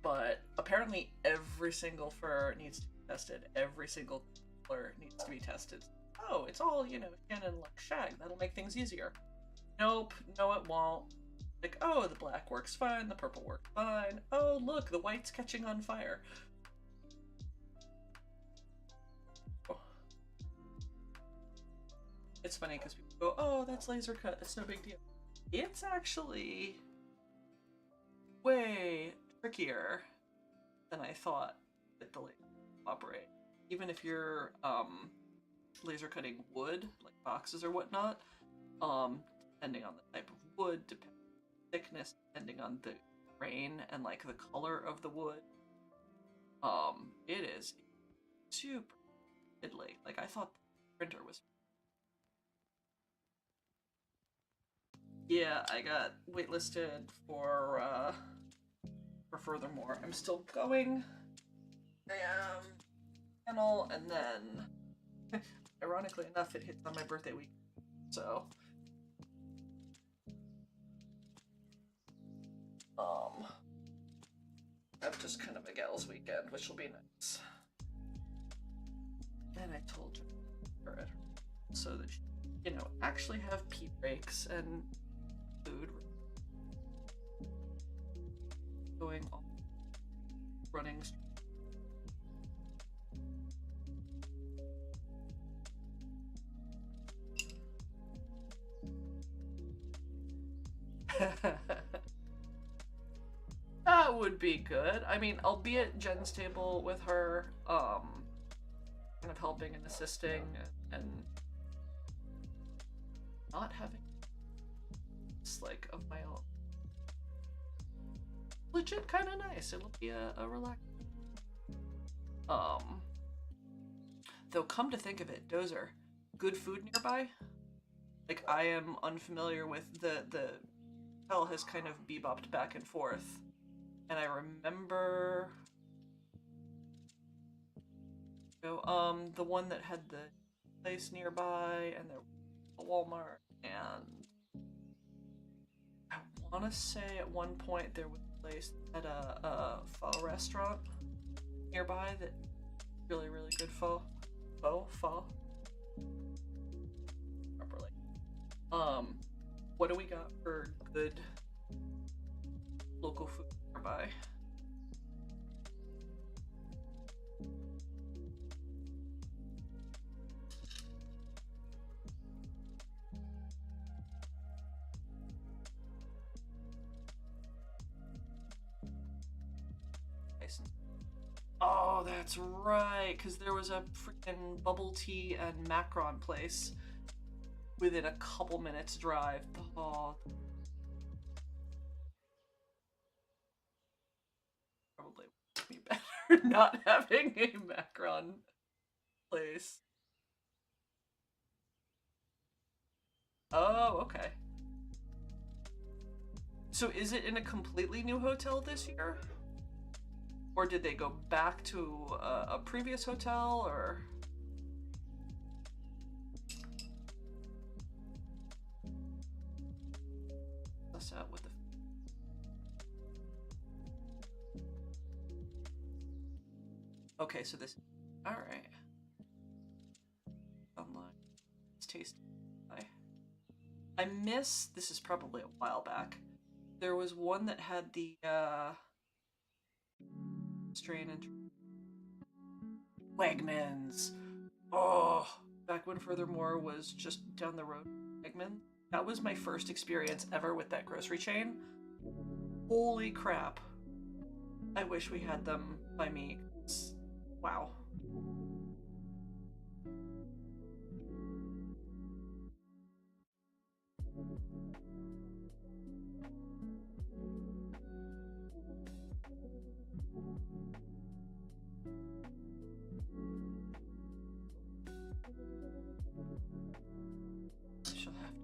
but apparently every single fur needs to be tested. Every single color needs to be tested. Oh, it's all, Shannon like shag. That'll make things easier. Nope, no it won't. Like, oh, the black works fine, the purple works fine. Oh, look, the white's catching on fire. Oh. It's funny because people go, oh, that's laser cut, it's no big deal. It's actually way trickier than I thought that the laser would operate. Even if you're laser cutting wood, like boxes or whatnot, depending on the type of wood, depending thickness, depending on the grain and like the color of the wood, it is super fiddly. Like, I thought the printer was. Yeah, I got waitlisted for Furthermore. I'm still going. Panel, and then ironically enough, it hits on my birthday week, so that's just kind of a gal's weekend, which will be nice. And I told her so that she, actually have pee breaks and food going on running. That would be good. I mean, I'll be at Jen's table with her, kind of helping and assisting and not having it's like of my own. Legit kind of nice. It'll be a relax. Though come to think of it, Dozer, good food nearby? Like, I am unfamiliar with the hell has kind of bebopped back and forth. And I remember the one that had the place nearby and the Walmart, and I want to say at one point there was a place that had a pho restaurant nearby that really good pho properly. What do we got for good local food nearby? Oh, that's right, because there was a freaking bubble tea and macaron place within a couple minutes drive. Oh, Be better not having a Macron place. Oh, okay. So is it in a completely new hotel this year? Or did they go back to a previous hotel, or? What's up with the? Okay, so this. All right. Online. It's tasty. I miss. This is probably a while back. There was one that had the strain and Wegmans. Oh, back when Furthermore was just down the road. Wegmans. That was my first experience ever with that grocery chain. Holy crap. I wish we had them by me. Wow. I shall have to.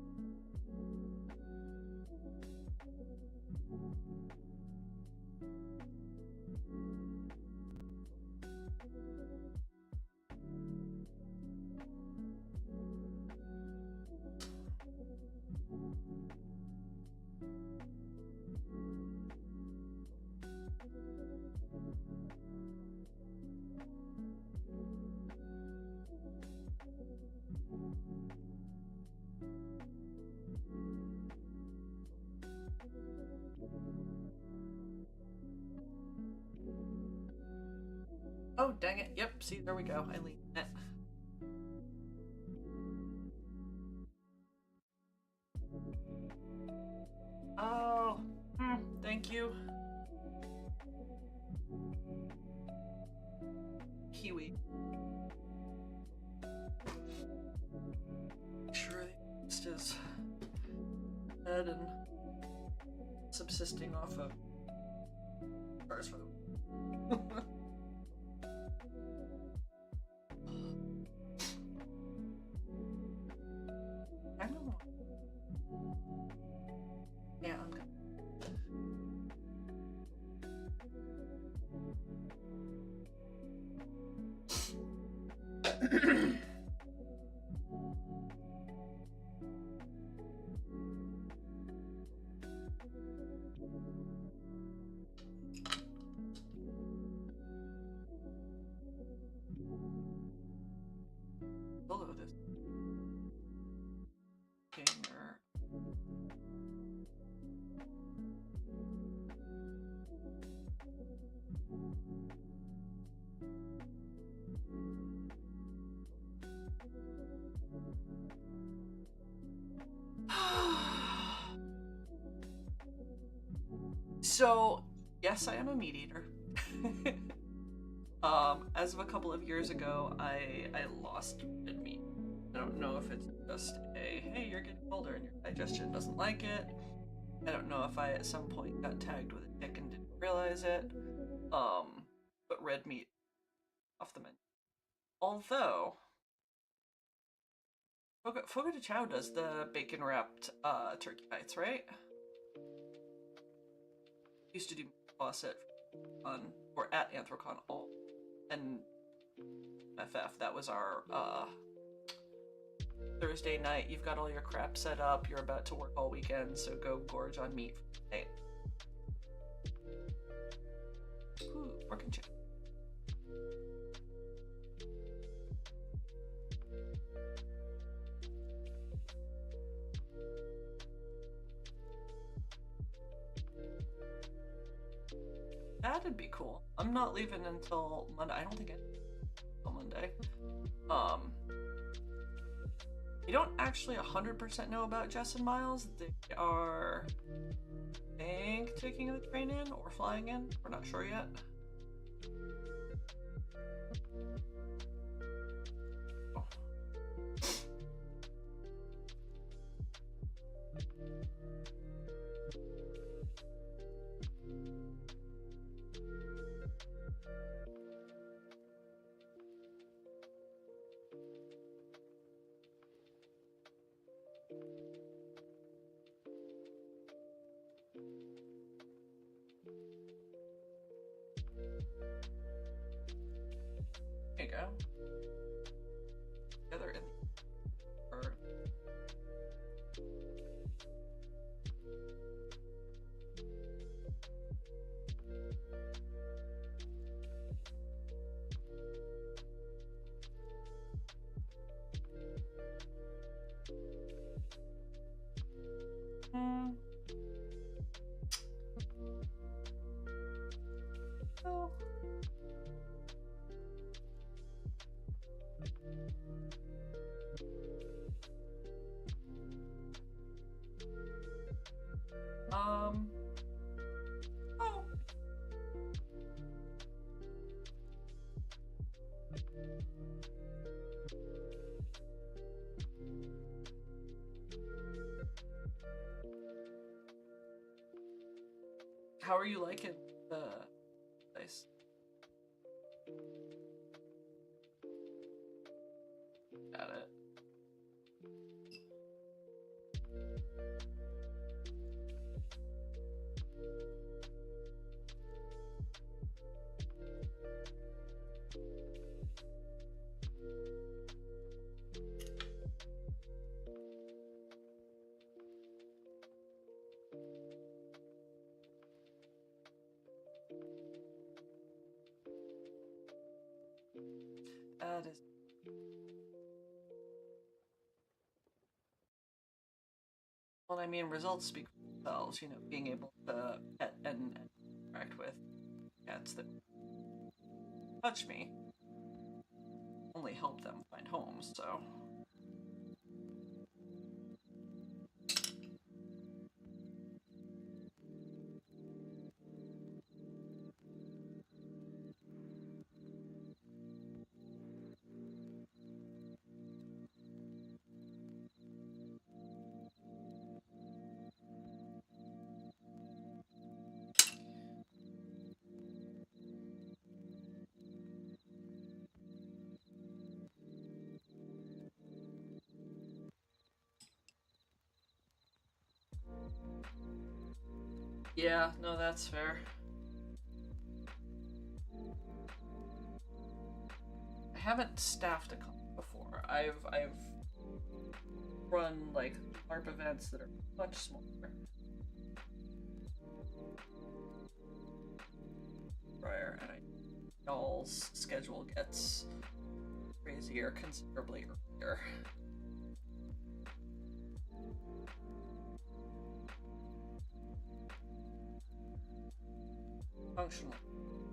Oh, dang it. Yep, see, there we go. I leaned it. Oh, thank you. Kiwi. Sure, it's just fed and subsisting off of cars for the. I don't know. Yeah, I'm good. Below this. Gamer. So, yes, I am a meat eater. As of a couple of years ago, I lost red meat. I don't know if it's just a, hey, you're getting older and your digestion doesn't like it. I don't know if I at some point got tagged with a tick and didn't realize it. But red meat off the menu. Although Fogo de Chao does the bacon wrapped turkey bites, right? Used to do Fawcett on or at Anthrocon all and FF. That was our Thursday night. You've got all your crap set up. You're about to work all weekend, so go gorge on meat for the day. Ooh, working chicken. That'd be cool. I'm not leaving until Monday. I don't think until Monday. We don't actually 100% know about Jess and Miles. They are, I think, taking the train in or flying in. We're not sure yet. Oh. How are you liking the place? Got it. That is. Well, I mean, results speak for themselves. You know, being able to pet and interact with cats that touch me only help them find homes. So. Yeah, no, that's fair. I haven't staffed a con before. I've run like LARP events that are much smaller. Prior, and y'all's schedule gets crazier considerably earlier. Functional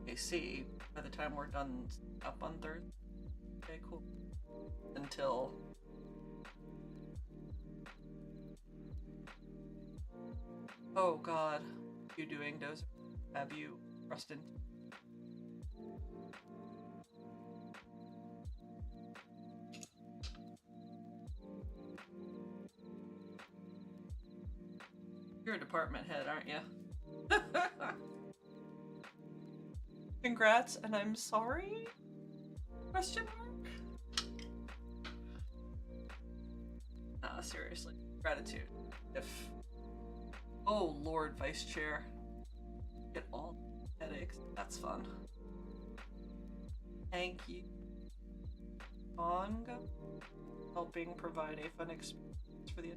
AC by the time we're done up on Thursday. Okay, cool. Until oh god, you doing Dozer? Have you, Rustin? You're a department head, aren't you? Congrats, and I'm sorry? Question mark? Nah, seriously. Gratitude. If... Oh, Lord, Vice Chair. Get all headaches. That's fun. Thank you. Ongo? Helping provide a fun experience for the...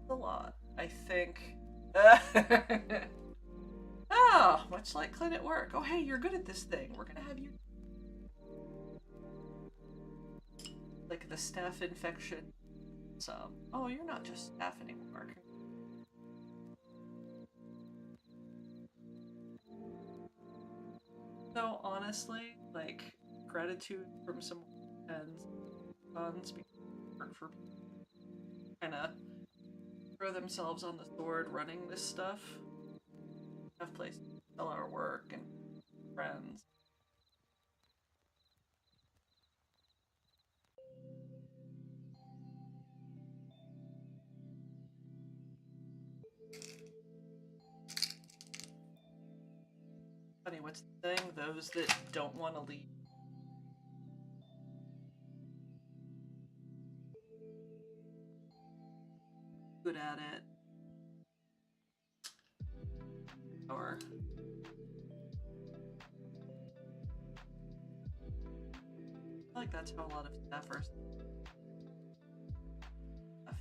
A lot, I think. Ah, much like Clint at work. Oh, hey, you're good at this thing. We're gonna have you. Like the staph infection. Some. Oh, you're not just staph anymore. So honestly, like gratitude from some friends, sons, for kind of throw themselves on the sword running this stuff. Have places to sell our work and friends. Funny, what's the thing? Those that don't want to leave. Good at it. Or I feel like that's how a lot of staffers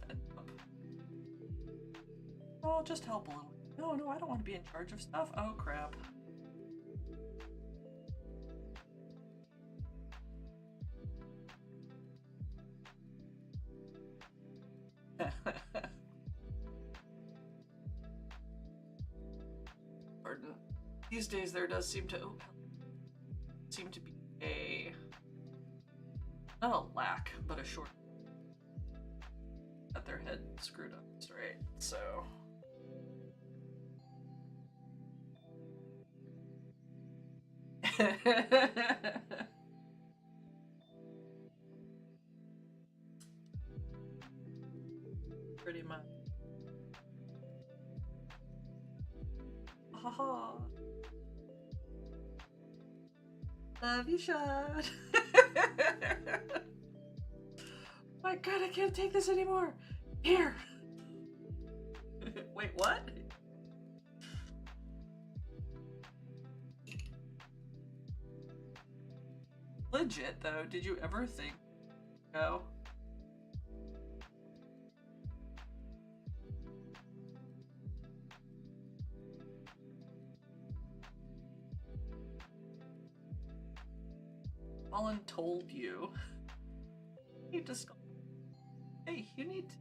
end up. Oh, I'll just help a little. No, no, I don't want to be in charge of stuff. Oh, crap. Pardon. These days there does seem to be a not a lack, but a short at their head screwed up straight, so. Pretty much. Haha. Love you, Sean. My God, I can't take this anymore. Here. Wait, what? Legit though, did you ever think no? Colin told you. You just go, hey, you need to.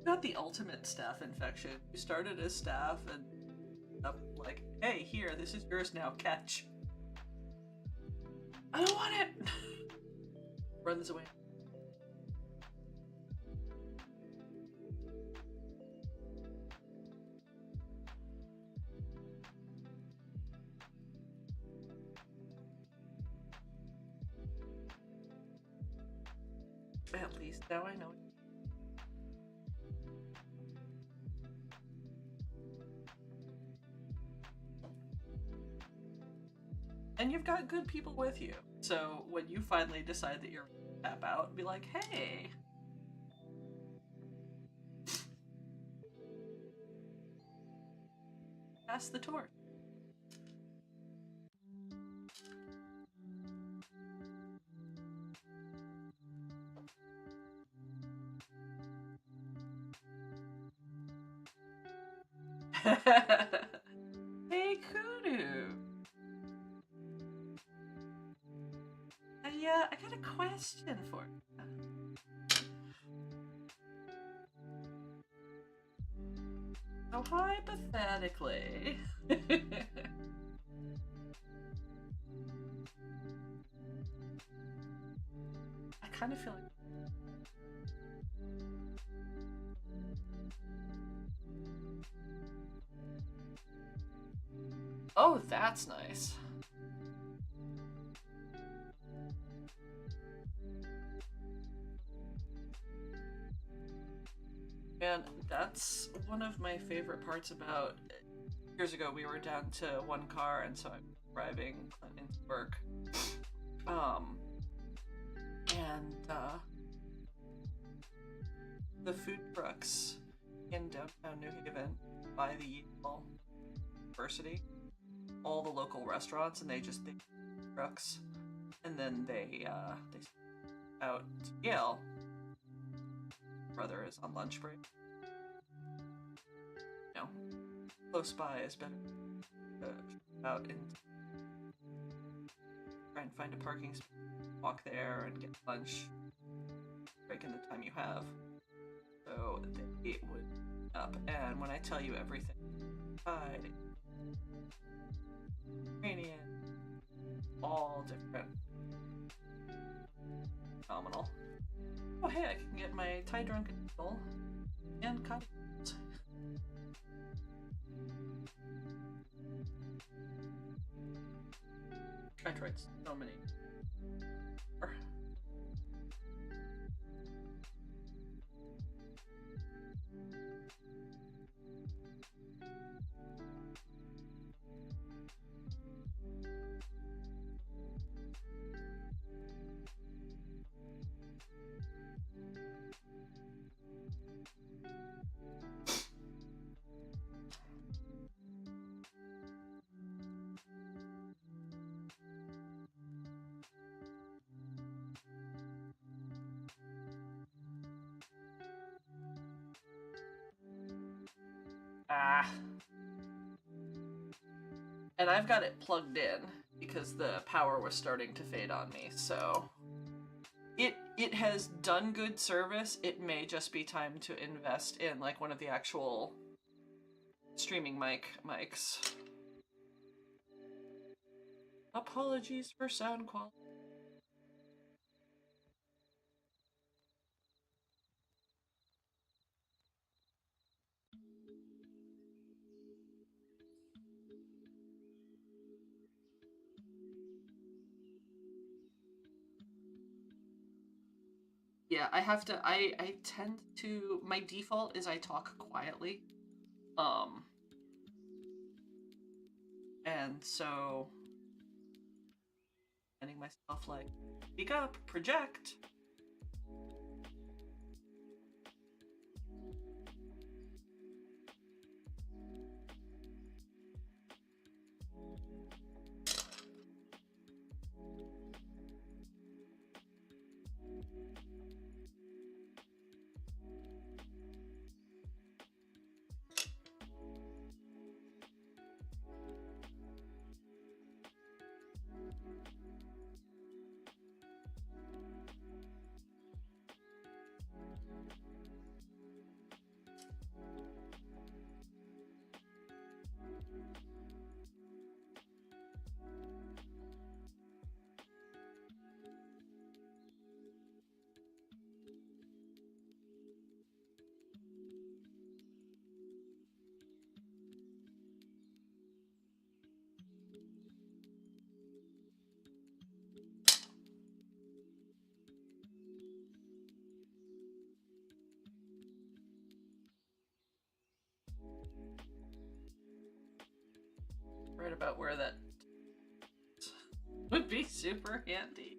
Got the ultimate staph infection. You started as staph and up like, hey, here, this is yours now, catch. I don't want it! Runs away. At least now I know. And you've got good people with you. So when you finally decide that you're gonna tap out, be like, hey. Pass the torch. Hey, Kudu. I got a question for you. So hypothetically, I kind of feel like oh, that's nice. And that's one of my favorite parts about years ago we were down to one car and so I'm driving into work. The food trucks in downtown New Haven by the Yale University, all the local restaurants, and they trucks, and then they out to Yale. Brother is on lunch break. You know, close by is better. Out and try and find a parking spot, walk there and get lunch, break in the time you have. So it would up, and when I tell you everything, Iranian, all different, phenomenal. Oh hey, I can get my Thai drunken noodle and coffee. I tried so many. And I've got it plugged in because the power was starting to fade on me, so it has done good service. It may just be time to invest in like one of the actual streaming mics. Apologies for sound quality. Yeah, I tend to, my default is I talk quietly. Um, and so finding myself like, speak up, project. Right about where that would be super handy.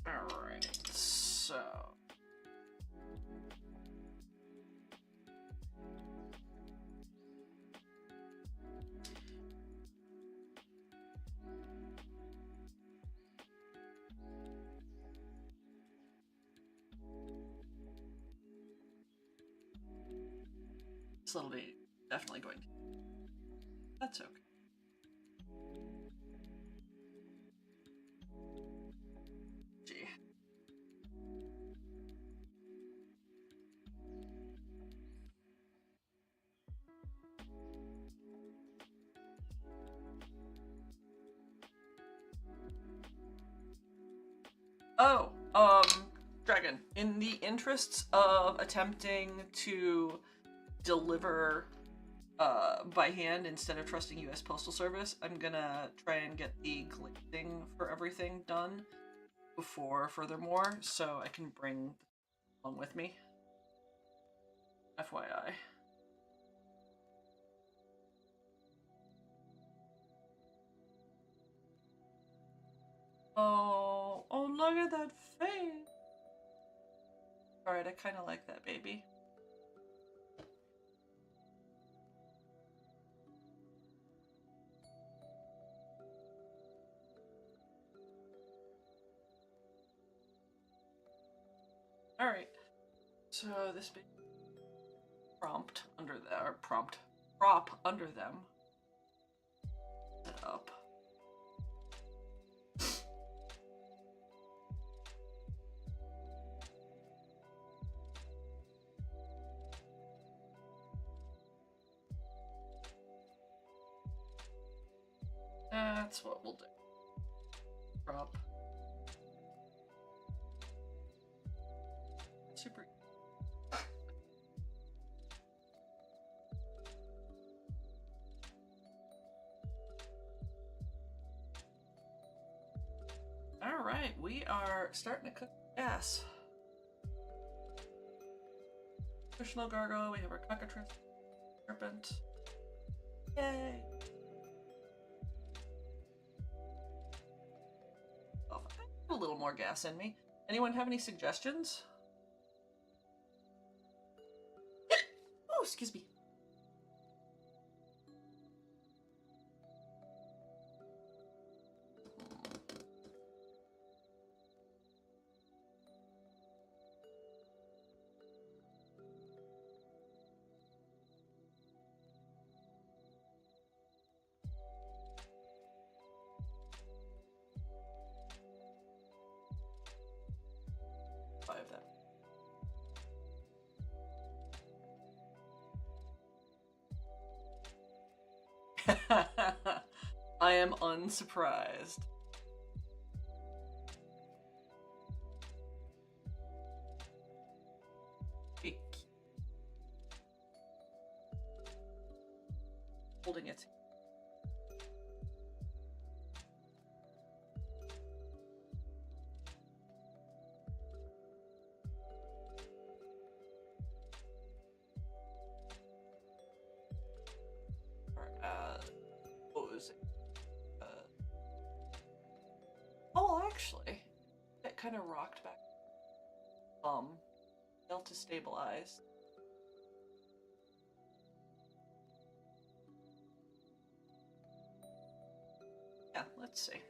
Alright, so. This little be definitely going to. That's okay. Gee. Oh, Dragon, in the interests of attempting to deliver by hand instead of trusting US Postal Service, I'm gonna try and get the glazing for everything done before furthermore, so I can bring along with me. FYI. Oh, look at that face. Alright, I kind of like that baby. Alright, so this big prompt under there, or prop under them. Set up. That's what we'll do. Prop. Super. Alright, we are starting to cook gas. Traditional gargoyle, we have our cockatrice serpent. Yay! Oh, I have a little more gas in me. Anyone have any suggestions? Oh, excuse me. am unsurprised. Holding it. What was it? Oh, actually, it kind of rocked back. Failed to stabilize. Yeah, let's see.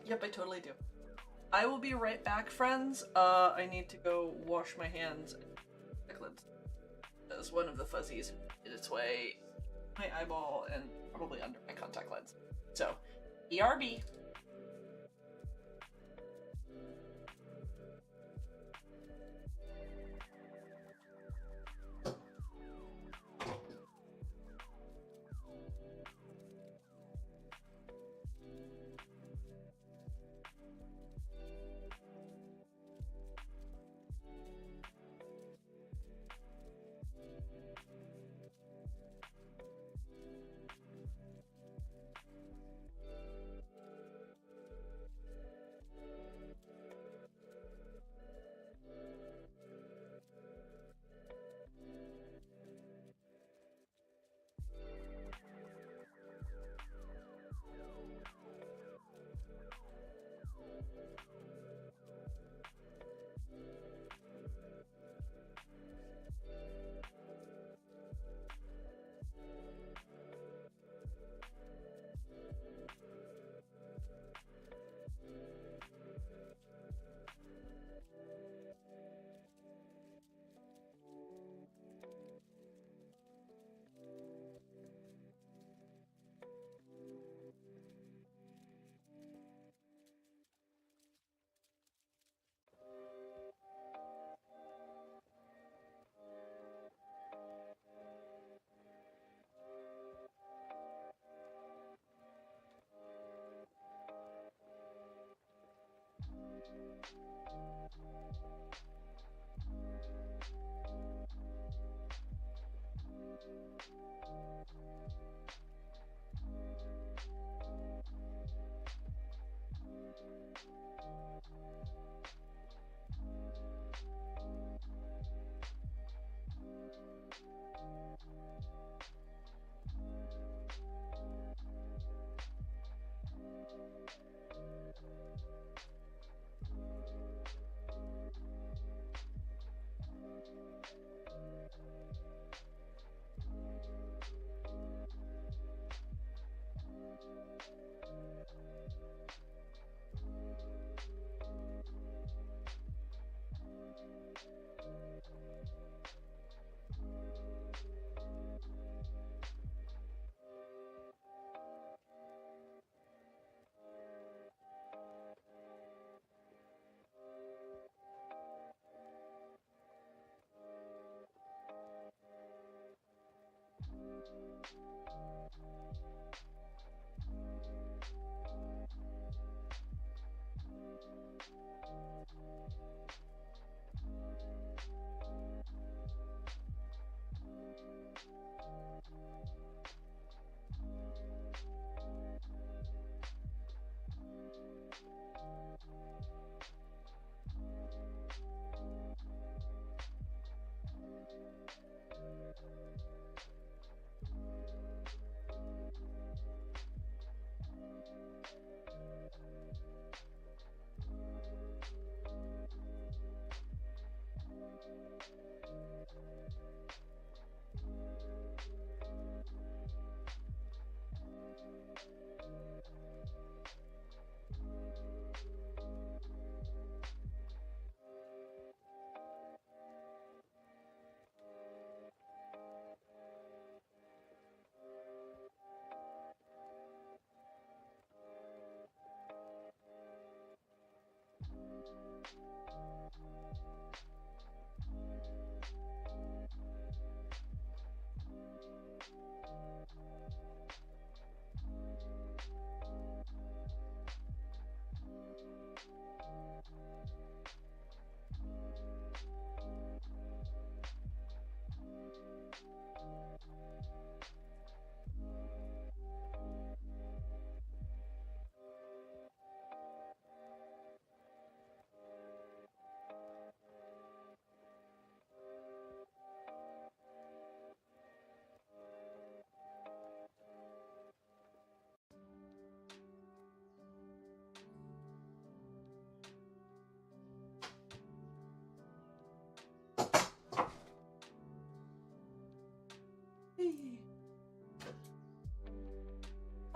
Yep, I totally do. I will be right back, friends. I need to go wash my hands. As one of the fuzzies made its way my eyeball and probably under my contact lens. So, ERB.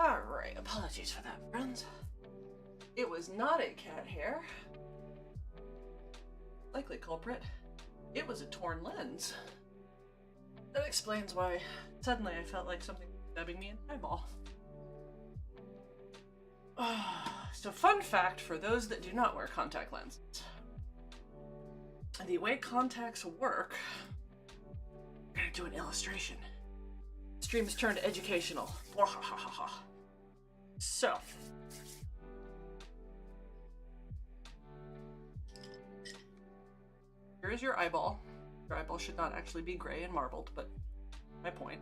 Alright, apologies for that, friends. it was not a cat hair. Likely culprit. It was a torn lens. That explains why suddenly I felt like something was stabbing me in the eyeball. So fun fact for those that do not wear contact lenses. The way contacts work, I'm gonna do an illustration. Stream has turned educational. So, here is your eyeball. Your eyeball should not actually be gray and marbled, but my point.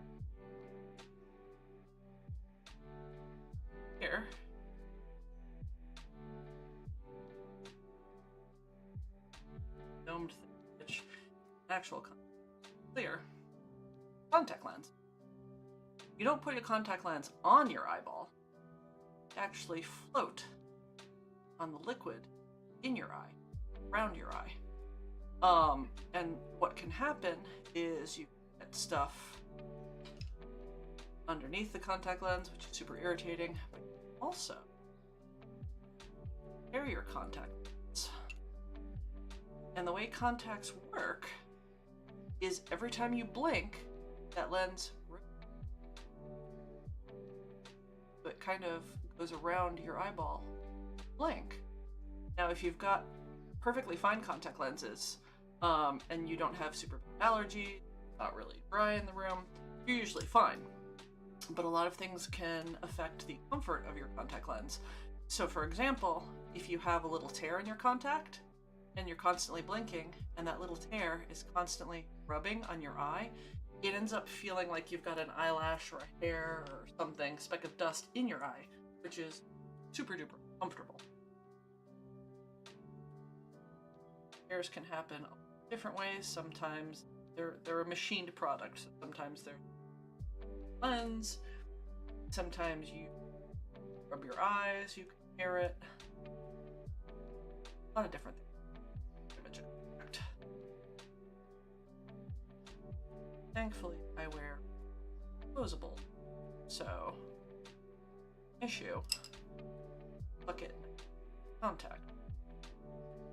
Here. Domed thing, which actual clear contact lens. You don't put your contact lens on your eyeball. You actually float on the liquid in your eye, around your eye. And what can happen is you get stuff underneath the contact lens, which is super irritating, but also tear your contact lens. And the way contacts work is every time you blink, that lens, it kind of goes around your eyeball. Blink. Now, if you've got perfectly fine contact lenses, and you don't have super allergy, not really dry in the room, you're usually fine. But a lot of things can affect the comfort of your contact lens. So for example, if you have a little tear in your contact and you're constantly blinking and that little tear is constantly rubbing on your eye, it ends up feeling like you've got an eyelash or a hair or something, speck of dust in your eye, which is super duper comfortable. Tears can happen different ways. Sometimes they're a machined product. So sometimes they're lens. Sometimes you rub your eyes, you can hear it. A lot of different things. Thankfully, I wear disposable. So, issue, bucket, contact.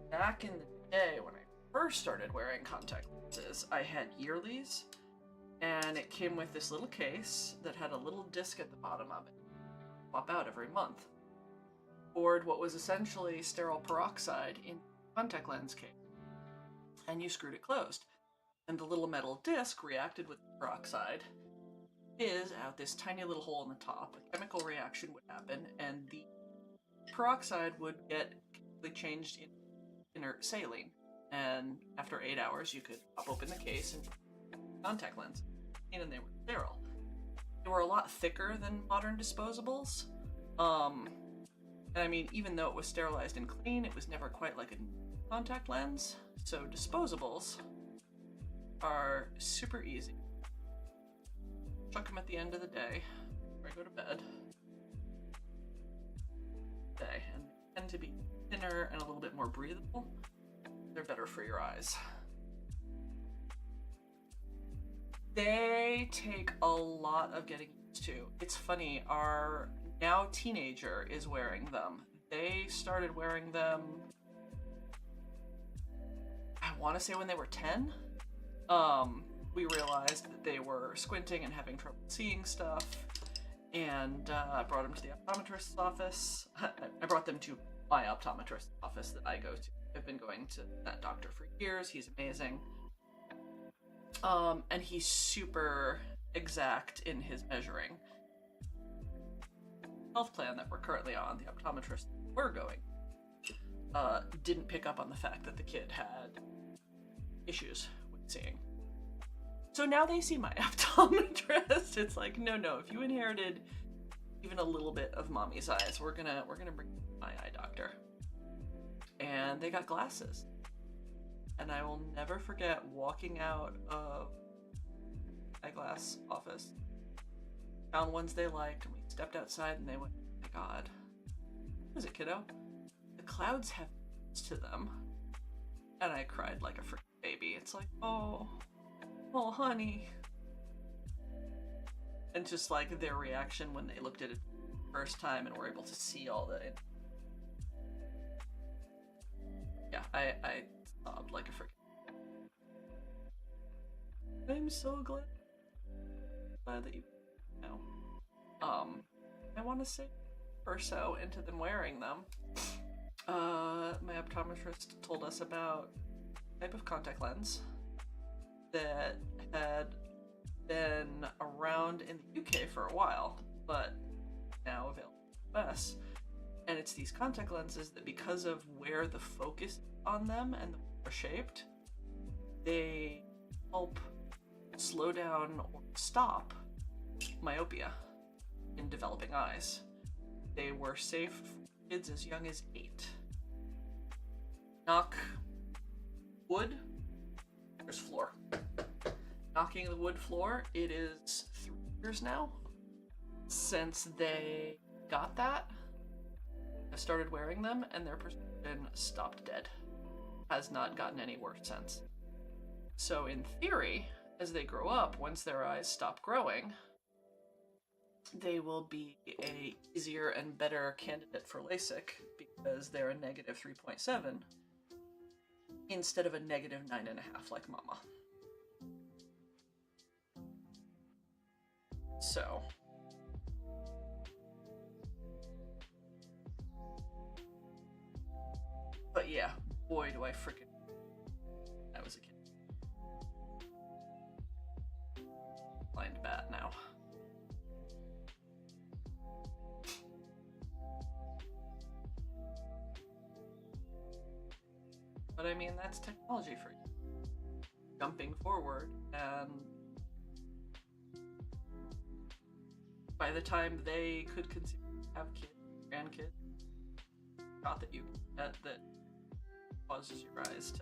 Back in the day when I first started wearing contact lenses, I had yearlies, and it came with this little case that had a little disc at the bottom of it. Pop out every month. Poured what was essentially sterile peroxide in the contact lens case, and you screwed it closed. And the little metal disc reacted with the peroxide, fizz out this tiny little hole in the top. A chemical reaction would happen, and the peroxide would get completely changed into inert saline. And after 8 hours, you could pop open the case and contact lens, and they were sterile. They were a lot thicker than modern disposables. And I mean, even though it was sterilized and clean, it was never quite like a contact lens. So disposables are super easy. Chuck them at the end of the day before I go to bed. And they tend to be thinner and a little bit more breathable. They're better for your eyes. They take a lot of getting used to. It's funny, our now teenager is wearing them. They started wearing them, I want to say when they were 10. We realized that they were squinting and having trouble seeing stuff, and I brought them to the optometrist's office. I brought them to my optometrist's office that I go to. I've been going to that doctor for years. He's amazing. And he's super exact in his measuring. Health plan that we're currently on, the optometrist we're going, didn't pick up on the fact that the kid had issues with seeing. So now they see my optometrist. It's like, no, if you inherited even a little bit of mommy's eyes, we're gonna bring my eye doctor. And they got glasses. And I will never forget walking out of eyeglass office. Found ones they liked, and we stepped outside and they went, oh my God. What is it, kiddo? The clouds have to them. And I cried like a freaking baby. It's like, oh, honey. And just like their reaction when they looked at it the first time and were able to see all the yeah, I sobbed like a freaking. I'm so glad that you know. I want to say or so into them wearing them. My optometrist told us about a type of contact lens that had been around in the UK for a while, but now available in the US. And it's these contact lenses that, because of where the focus on them and the way they're shaped, they help slow down or stop myopia in developing eyes. They were safe for kids as young as 8. Knock wood, there's floor. Knocking the wood floor, it is 3 years now since they got that. I started wearing them and their prescription stopped dead. Has not gotten any worse since. So in theory, as they grow up, once their eyes stop growing, they will be a easier and better candidate for LASIK because they're a negative 3.7 instead of a negative 9.5 like Mama. So but yeah, boy do I freaking I was a kid. Blind bat now. But I mean, that's technology for you. Jumping forward, and by the time they could conceive, have kids, grandkids, not that you that causes your eyes to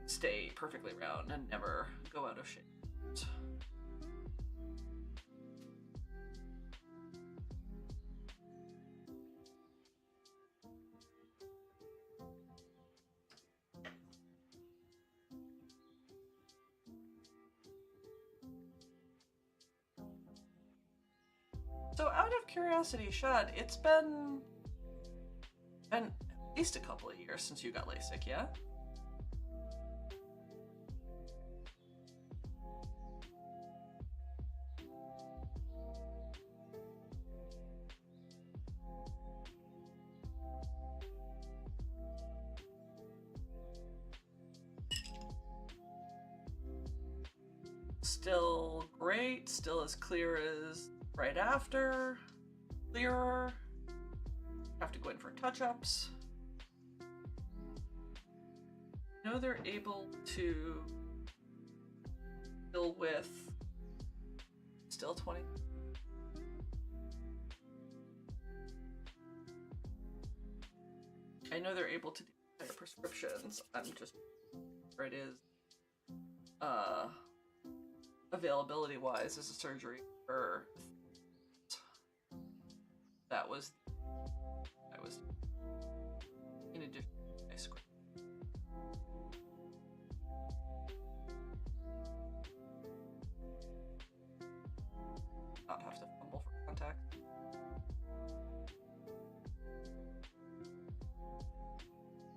stay perfectly round and never go out of shape. So out of curiosity, Shad, it's been at least a couple of years since you got LASIK, yeah? Still great, still as clear as right after, clearer, have to go in for touch-ups. I know they're able to deal with still 20. I know they're able to do better prescriptions. I'm just where it is availability wise as a surgery for that was in addition to my script. Not have to fumble for contact.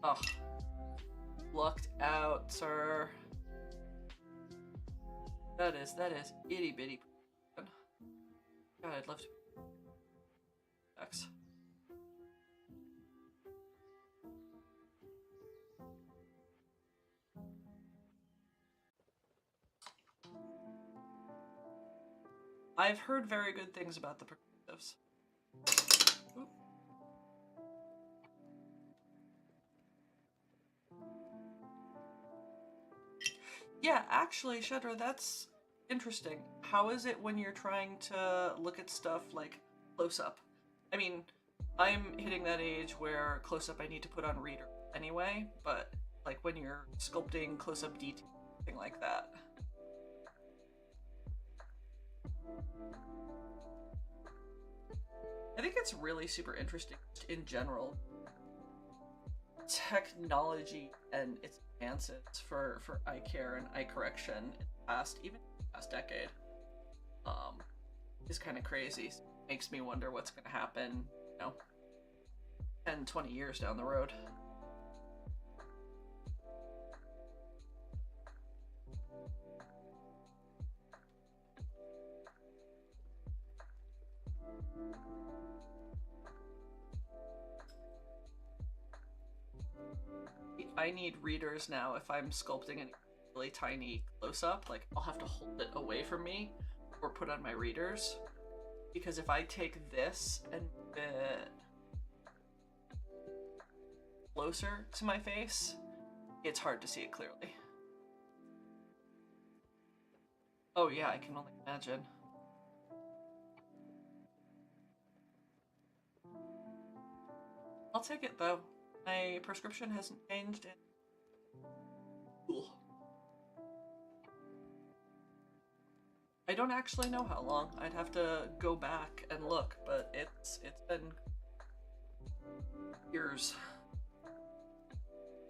Ugh. Lucked out, sir. That is itty bitty. God, I'd love to. X. I've heard very good things about the Progressives. Oop. Yeah, actually, Shedra, that's interesting. How is it when you're trying to look at stuff like close up? I mean, I'm hitting that age where close up I need to put on reader anyway, but like when you're sculpting close up detail, something like that. I think it's really super interesting in general. Technology and its advances for eye care and eye correction in the past, even the past decade, is kind of crazy. Makes me wonder what's going to happen, 10, 20 years down the road. I need readers now if I'm sculpting a really tiny close-up. Like, I'll have to hold it away from me or put on my readers. Because if I take this and move it closer to my face, it's hard to see it clearly. Oh yeah, I can only imagine. I'll take it though. My prescription hasn't changed in... Cool. I don't actually know how long. I'd have to go back and look, but it's been years.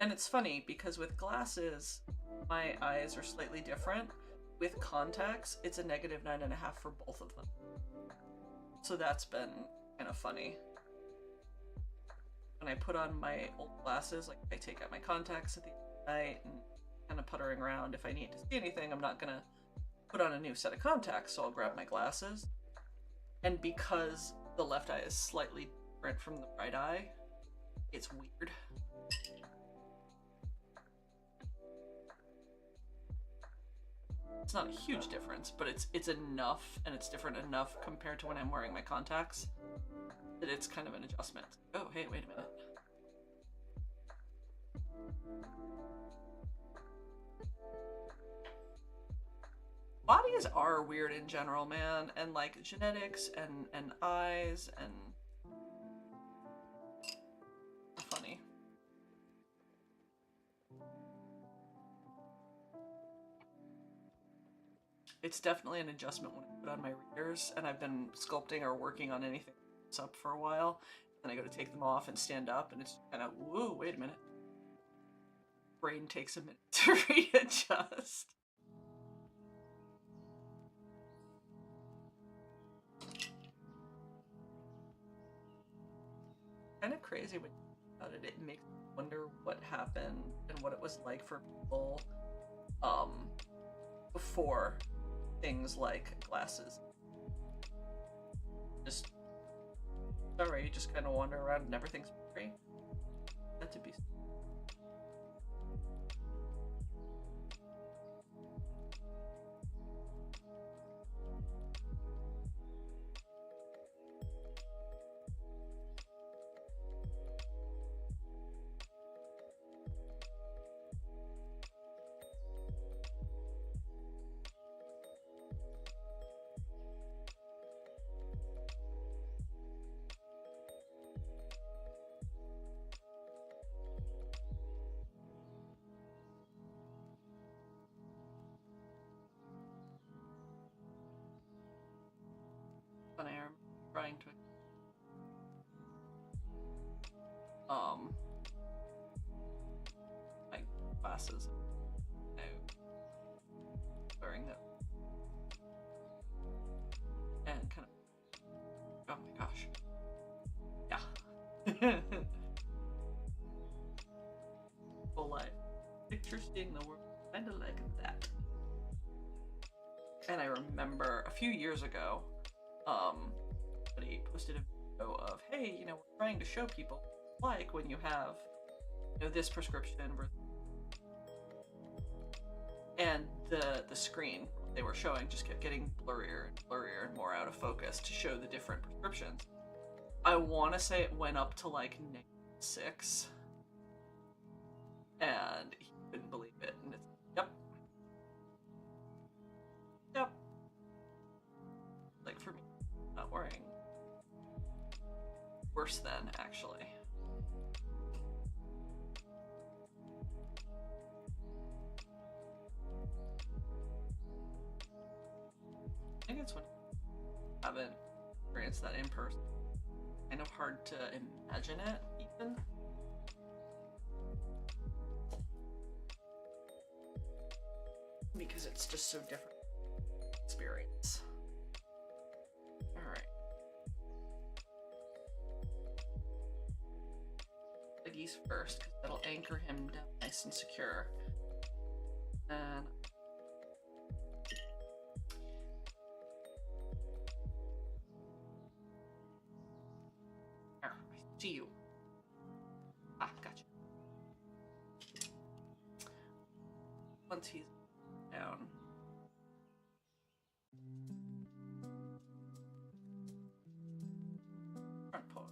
And it's funny because with glasses, my eyes are slightly different. With contacts, it's a -9.5 for both of them. So that's been kind of funny. When I put on my old glasses, like I take out my contacts at the end of the night and kind of puttering around. If I need to see anything, I'm not gonna put on a new set of contacts, so I'll grab my glasses. And because the left eye is slightly different from the right eye, it's weird. It's not a huge difference, but it's enough, and it's different enough compared to when I'm wearing my contacts that it's kind of an adjustment. Oh, hey, wait a minute. Bodies are weird in general, man, and like genetics and eyes and funny. It's definitely an adjustment when I put on my readers, and I've been sculpting or working on anything that's up for a while, and I go to take them off and stand up, and it's kind of, whoa, wait a minute. Brain takes a minute to readjust. Kind of crazy when you think about it. It makes me wonder what happened and what it was like for people before things like glasses. Just sorry, you just kind of wander around and everything's free. That to be. Funny, I'm trying to my glasses. No, wearing them and kind of. Oh my gosh. Yeah. Full life. Picture seeing the world kind of like that. And I remember a few years ago, somebody posted a video of, hey, you know, we're trying to show people like when you have, you know, this prescription, and the screen they were showing just kept getting blurrier and blurrier and more out of focus to show the different prescriptions. I want to say it went up to like -6, and he couldn't believe it. And it's yep. Like for me, not wearing. Worse than actually. I think it's when you haven't experienced that in person. Kind of hard to imagine it, even. Because it's just so different experience. Alright. Leggies first, because that'll anchor him down nice and secure. And See you. Ah, gotcha. Once he's down. Front pose.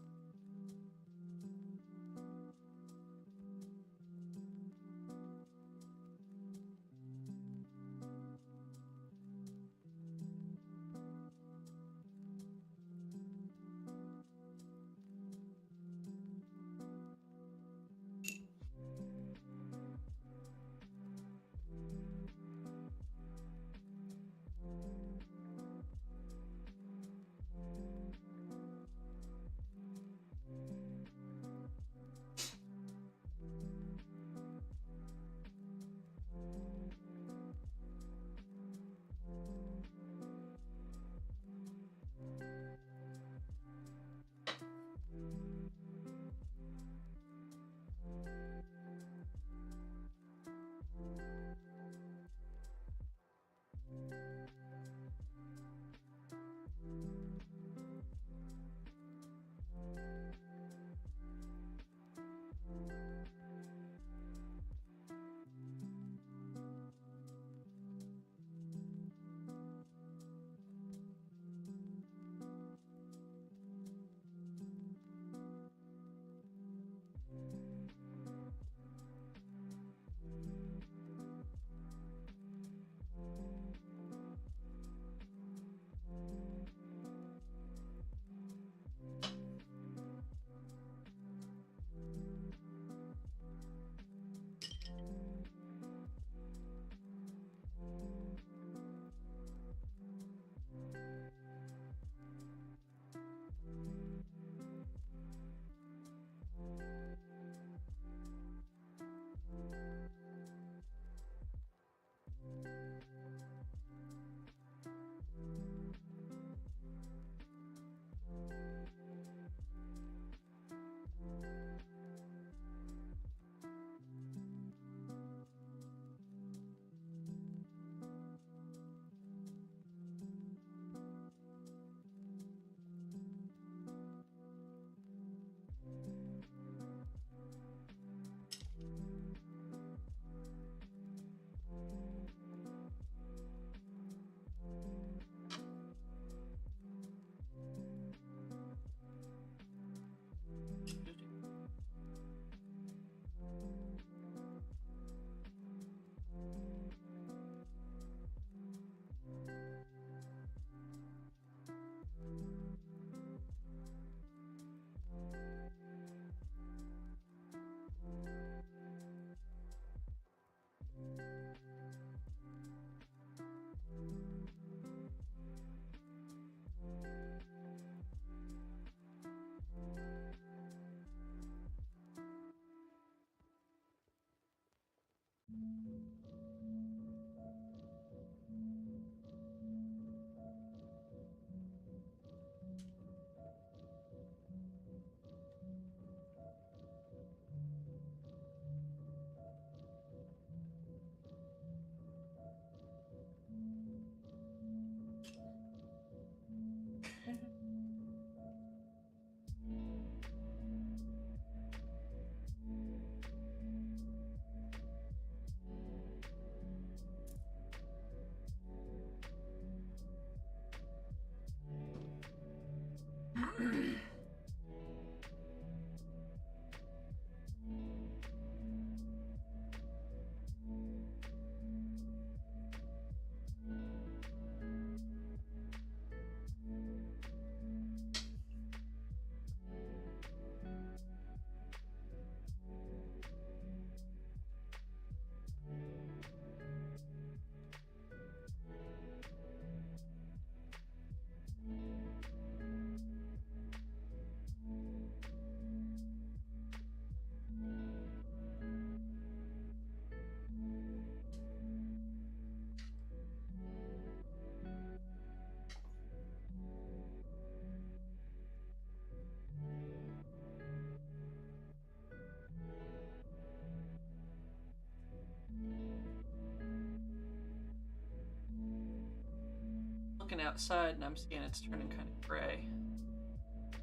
Looking outside and I'm seeing it's turning kind of gray.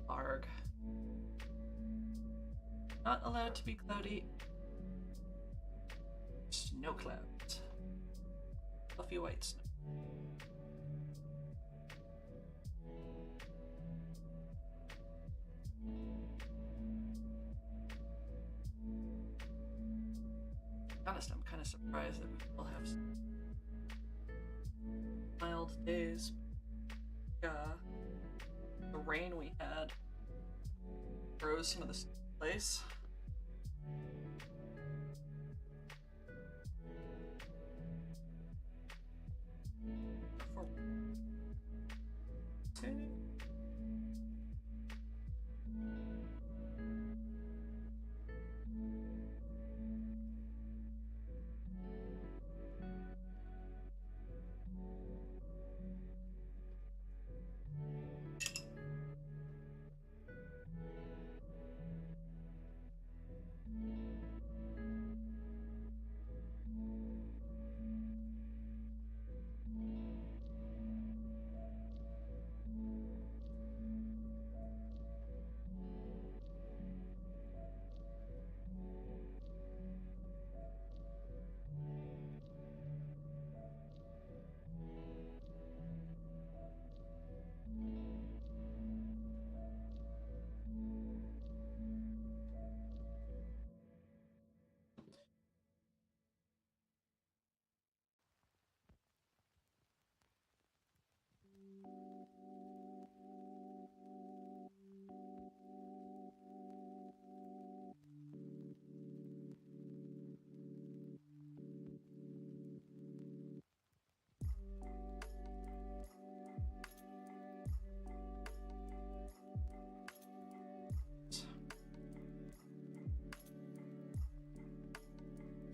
Arg. Not allowed to be cloudy. Snow clouds. Fluffy white snow. Honest, I'm kind of surprised that we still have some mild days. The rain we had froze some of the snow in place.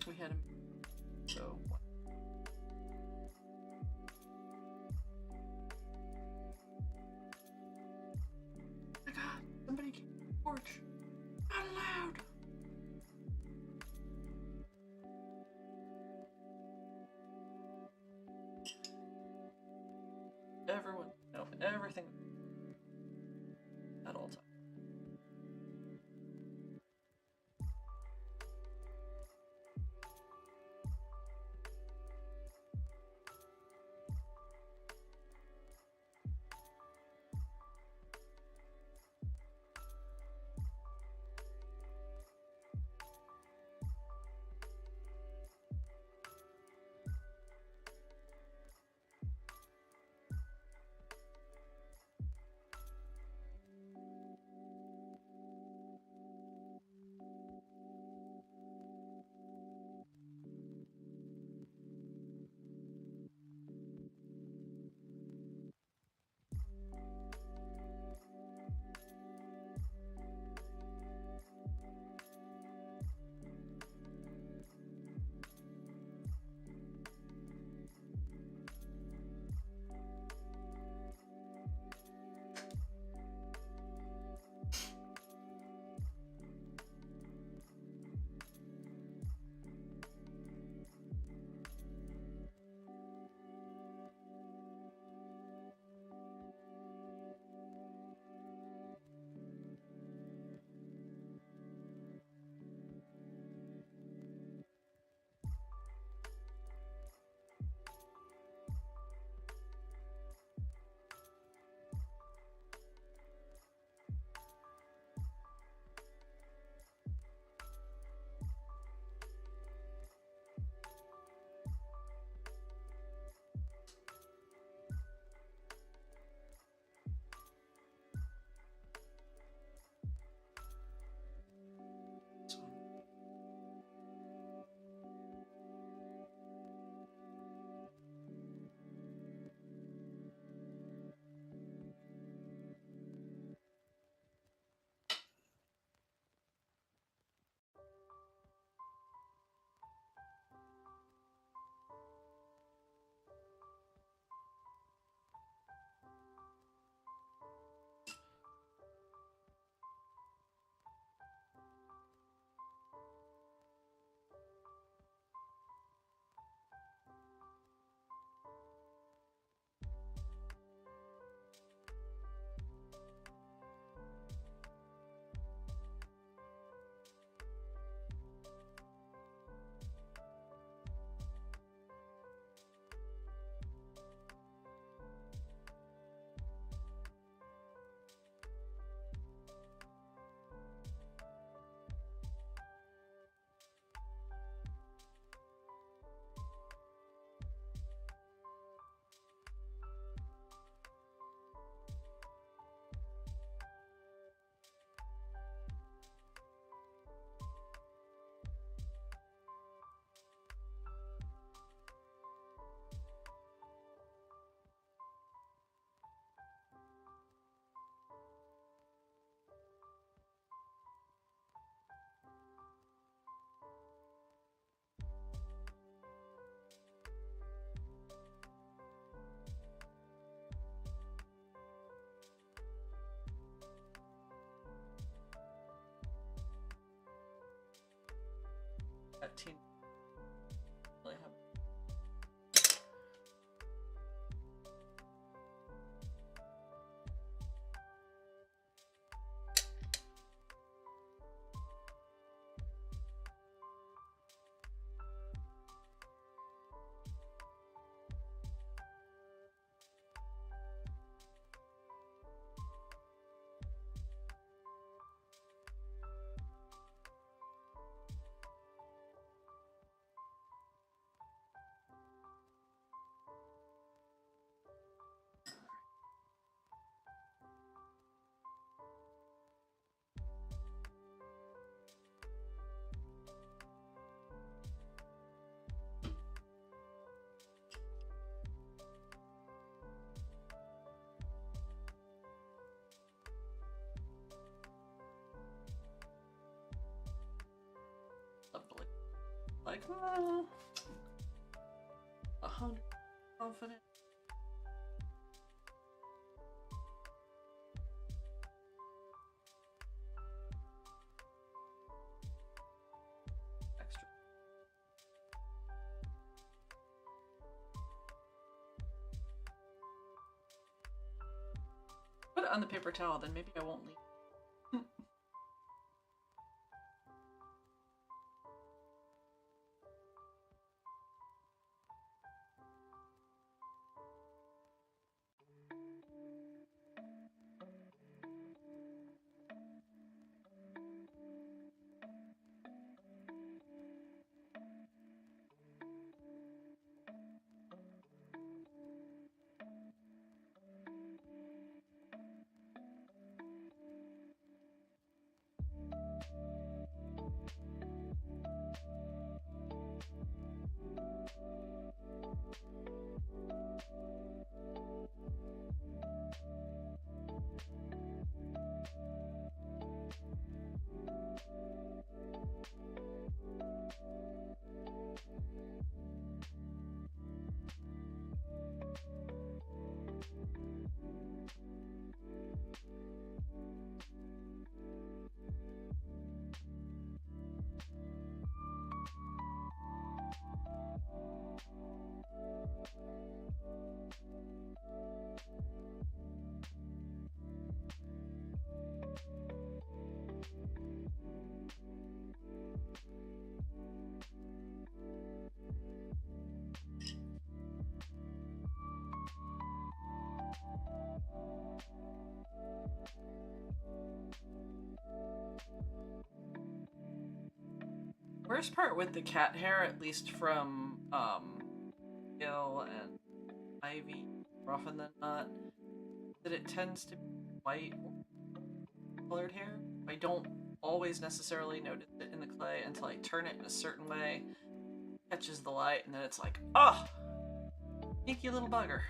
We had him. So. Oh my god, somebody came to the porch. Not allowed. Everyone, no, everything at all times. teen. Really have. Lovely. Like, 100 confident. Extra. Put it on the paper towel, then maybe I won't leave. Worst part with the cat hair, at least from Gil and Ivy, more often than not, that it tends to be white colored hair. I don't always necessarily notice it in the clay until I turn it in a certain way, catches the light, and then it's like, oh, sneaky little bugger.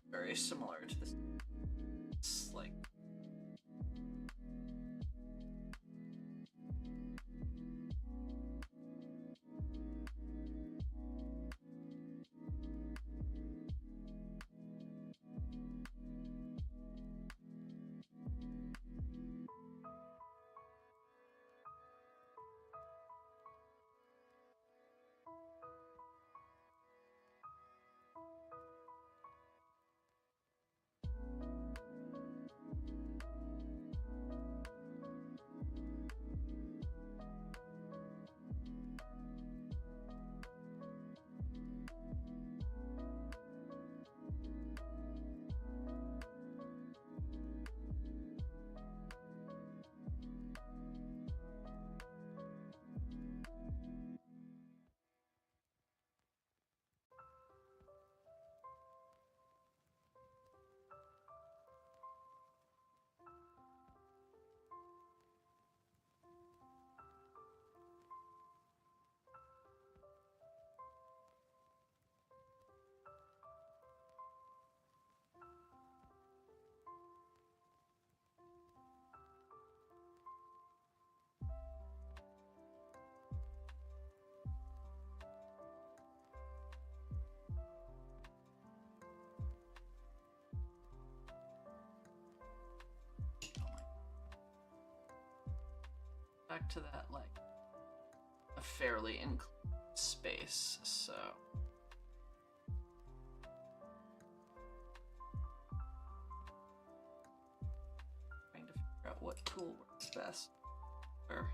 Very similar to this. It's like back to that, like, a fairly included space, so. Trying to figure out what tool works best. Or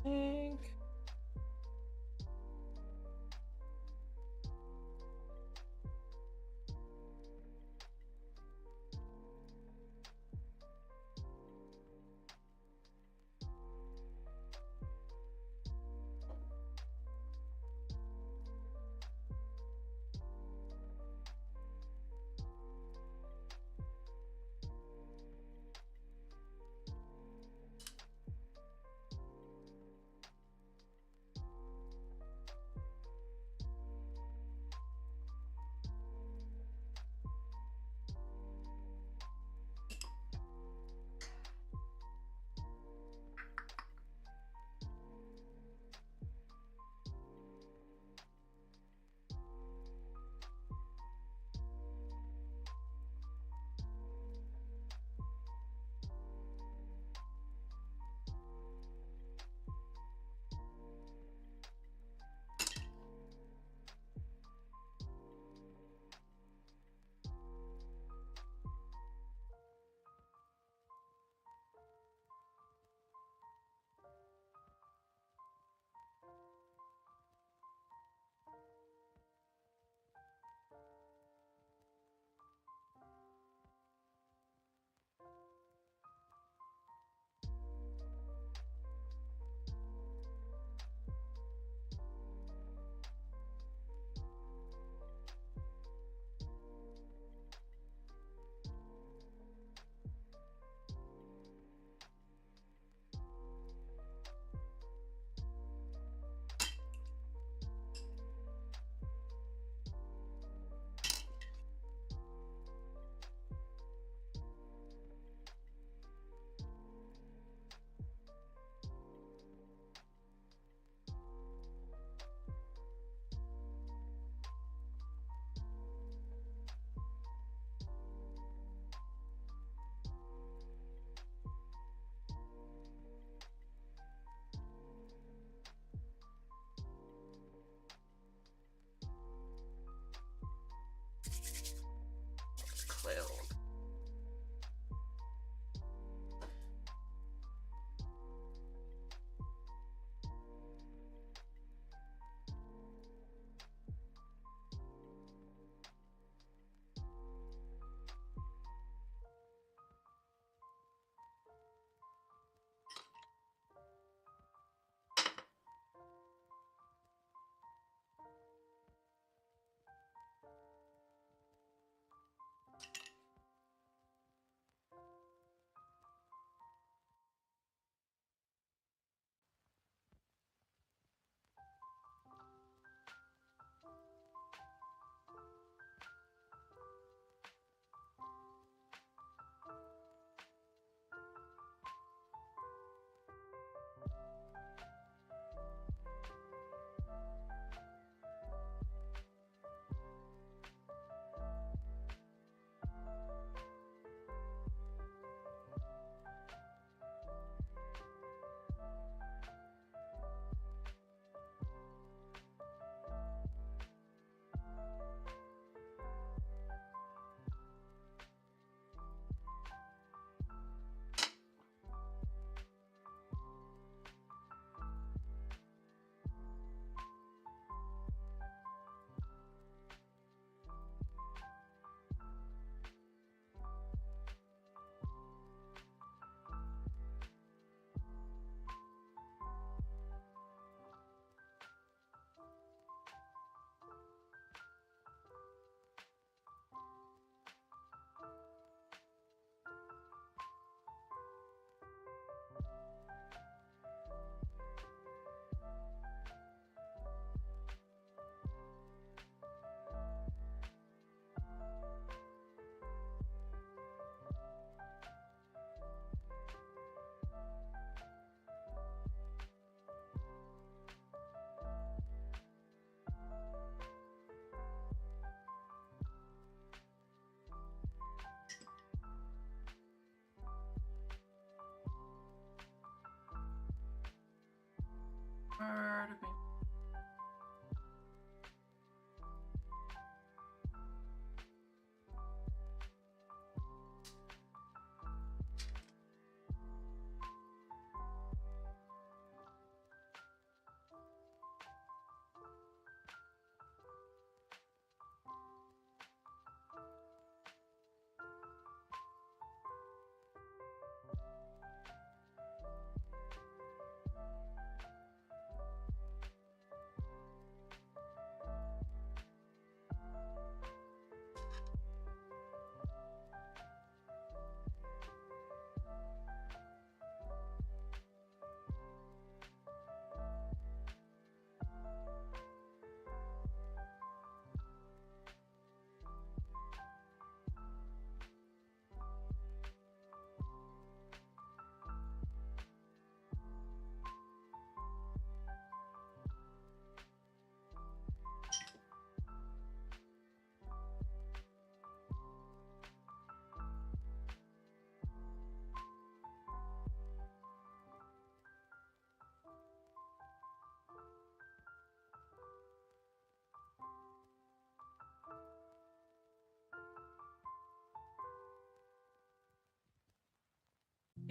think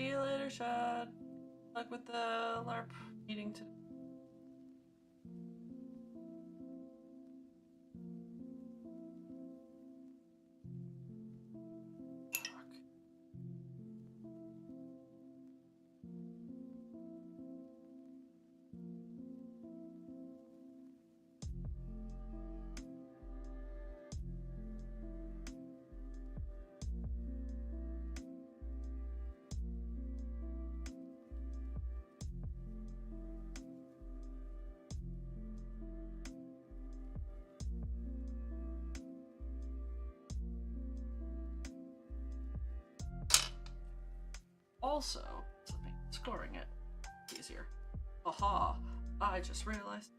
See you later, Shad. Good luck with the LARP meeting today. Also, to make scoring it easier. Aha! I just realized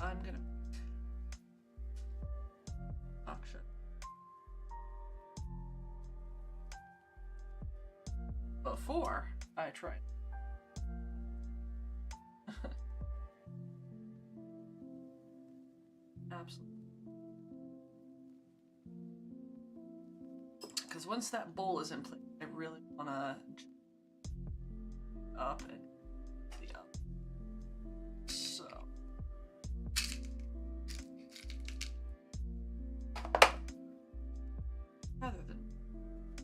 I'm gonna auction. Before I tried. Absolutely. Because once that bowl is in place, I really want to up and the up. So rather than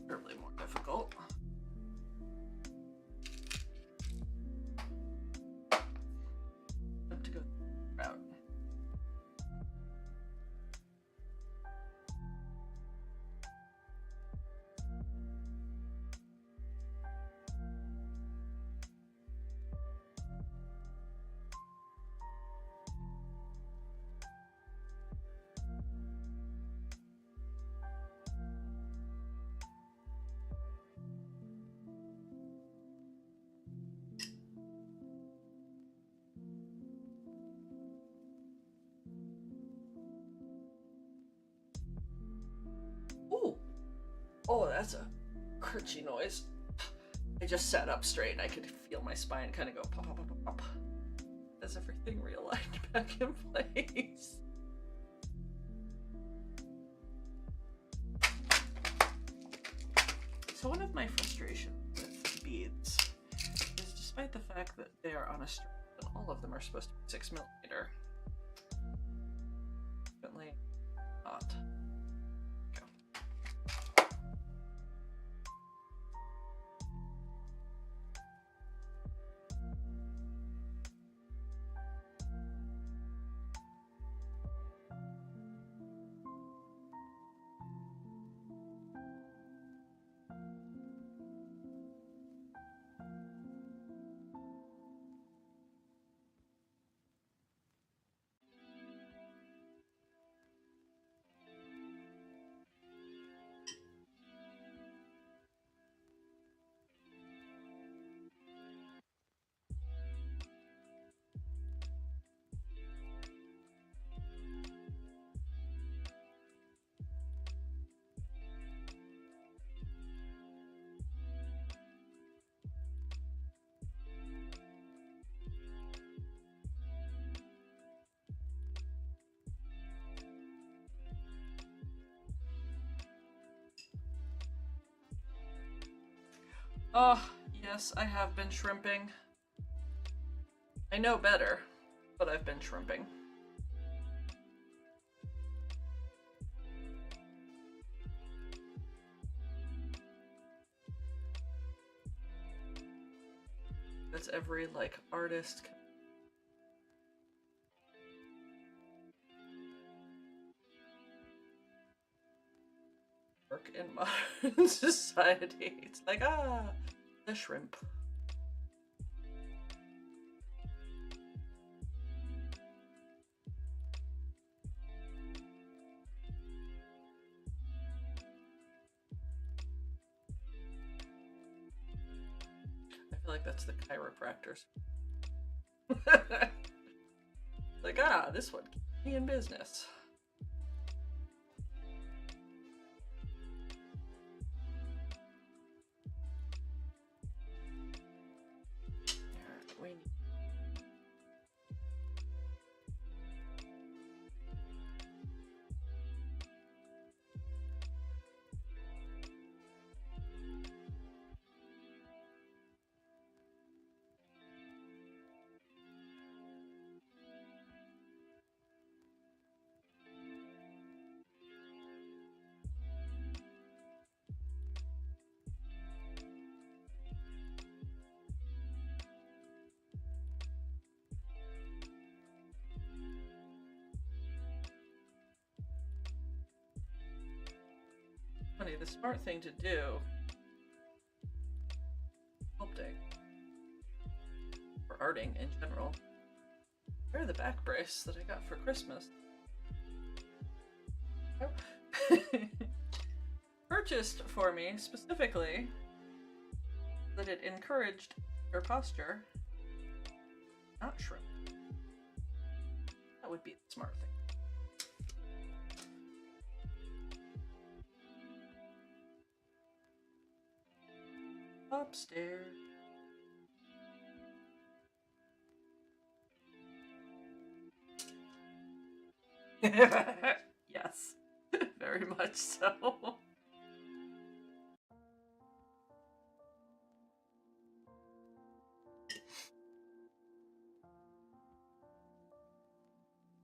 terribly more difficult, to go route. Ooh! Oh, that's a crunchy noise. I just sat up straight and I could feel my spine kind of go pop, pop, pop, pop, pop. As everything realigned back in place. So one of my frustrations with beads is despite the fact that they are on a string and all of them are supposed to be 6mm, definitely not. Oh, yes, I have been shrimping. I know better, but I've been shrimping. That's every, like, artist. Work in modern society. It's like, the shrimp. I feel like that's the chiropractors. Like, this one keeps me in business. Actually, the smart thing to do, sculpting, or arting in general, wear the back brace that I got for Christmas. Purchased for me specifically that it encouraged her posture, not shrimp. That would be the smart thing. Upstairs. Yes, very much so.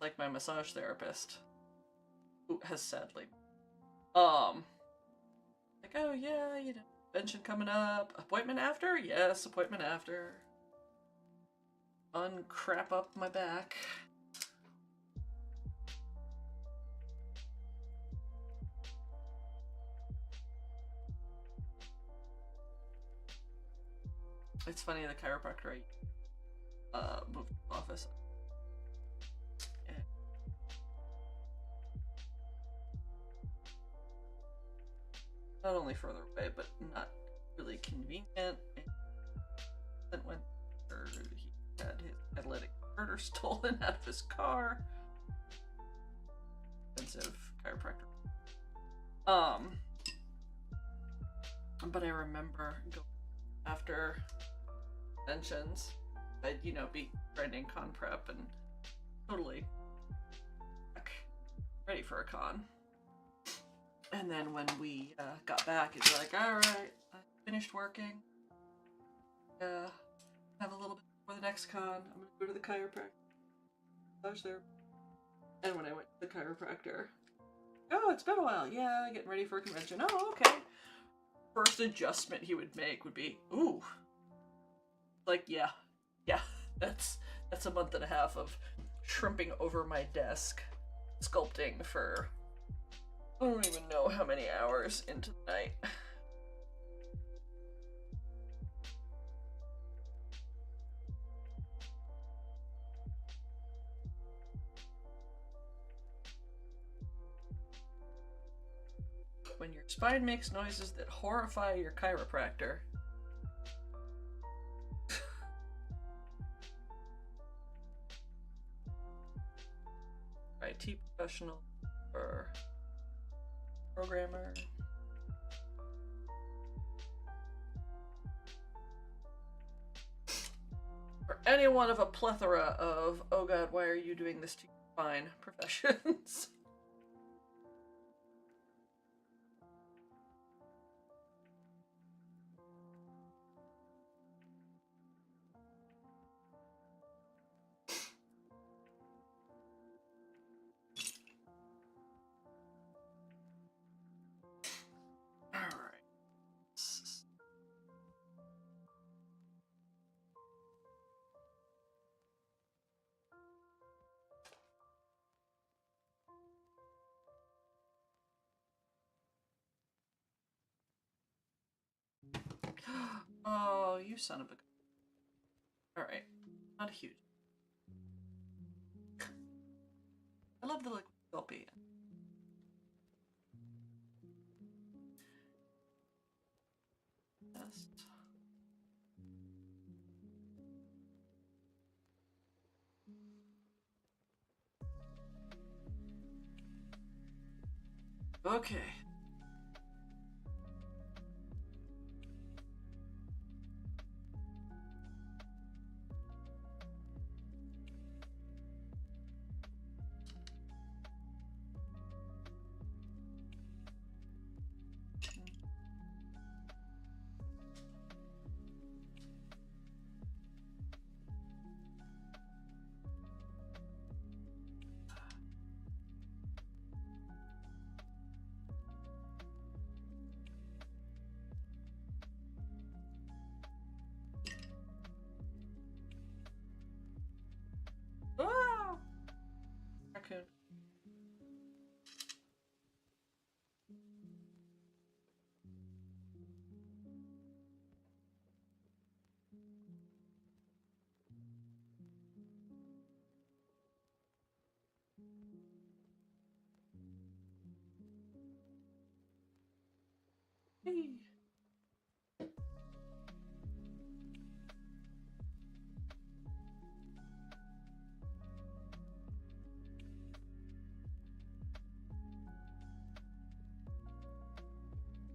Like my massage therapist, who has sadly, like, oh yeah, you know, convention coming up, appointment after? Yes, appointment after. Uncrap up my back. It's funny, the chiropractor I moved to the office. And not only further away, but not really convenient. And when he had his catalytic converter stolen out of his car. Expensive chiropractor. But I remember going after conventions, I'd, you know, be grinding con prep and totally ready for a con. And then when we got back, it'd be like, alright, I finished working. Have a little bit for the next con. I'm gonna go to the chiropractor. I was there. And when I went to the chiropractor, oh, it's been a while. Yeah, getting ready for a convention. Oh, okay. First adjustment he would make would be, ooh. Like, yeah, that's a month and a half of shrimping over my desk, sculpting for I don't even know how many hours into the night. When your spine makes noises that horrify your chiropractor. IT professional or programmer. Or any one of a plethora of, oh god, why are you doing this to your spine professions. Oh, you son of a... Alright. Not huge. I love the liquid gulpy. Just... Okay. Hey.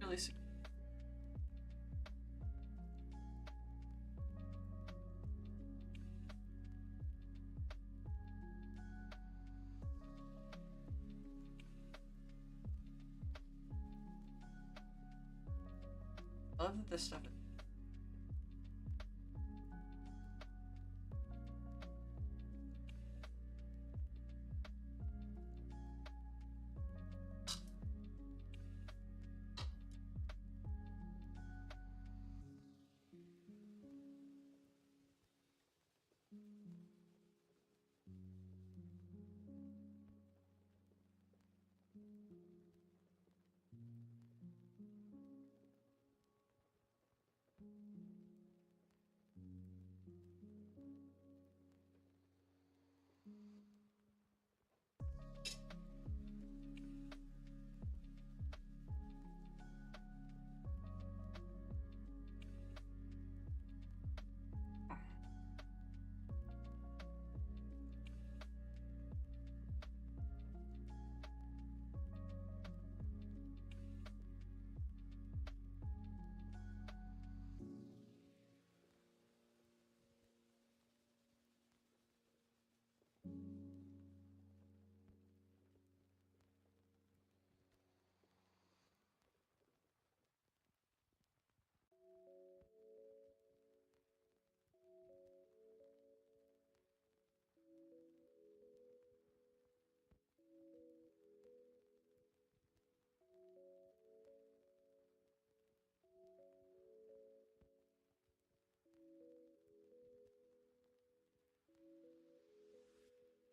Really secure. I love that this stuff is.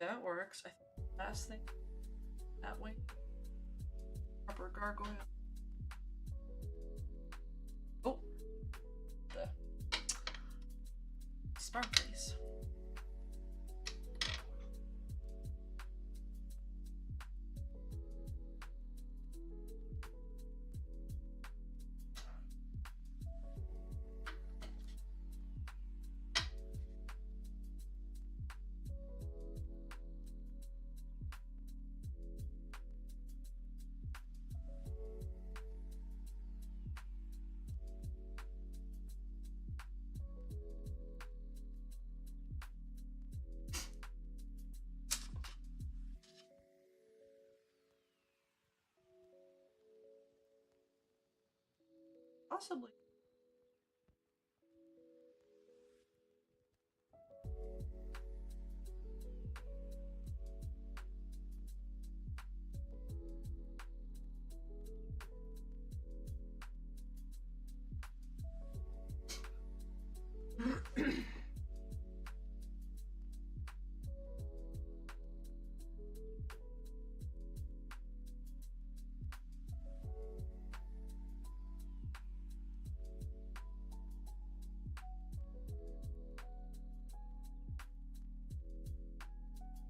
That works. I think the last thing that way. Proper gargoyle. Oh, the sparklies. Possibly.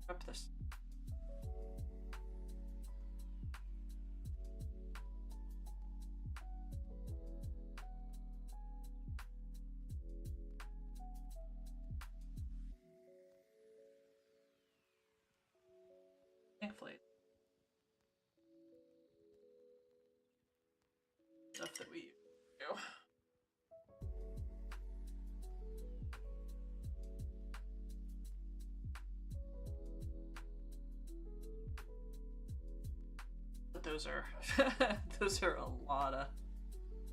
Up this. Thankfully. Stuff that we do. But those are those are a lot of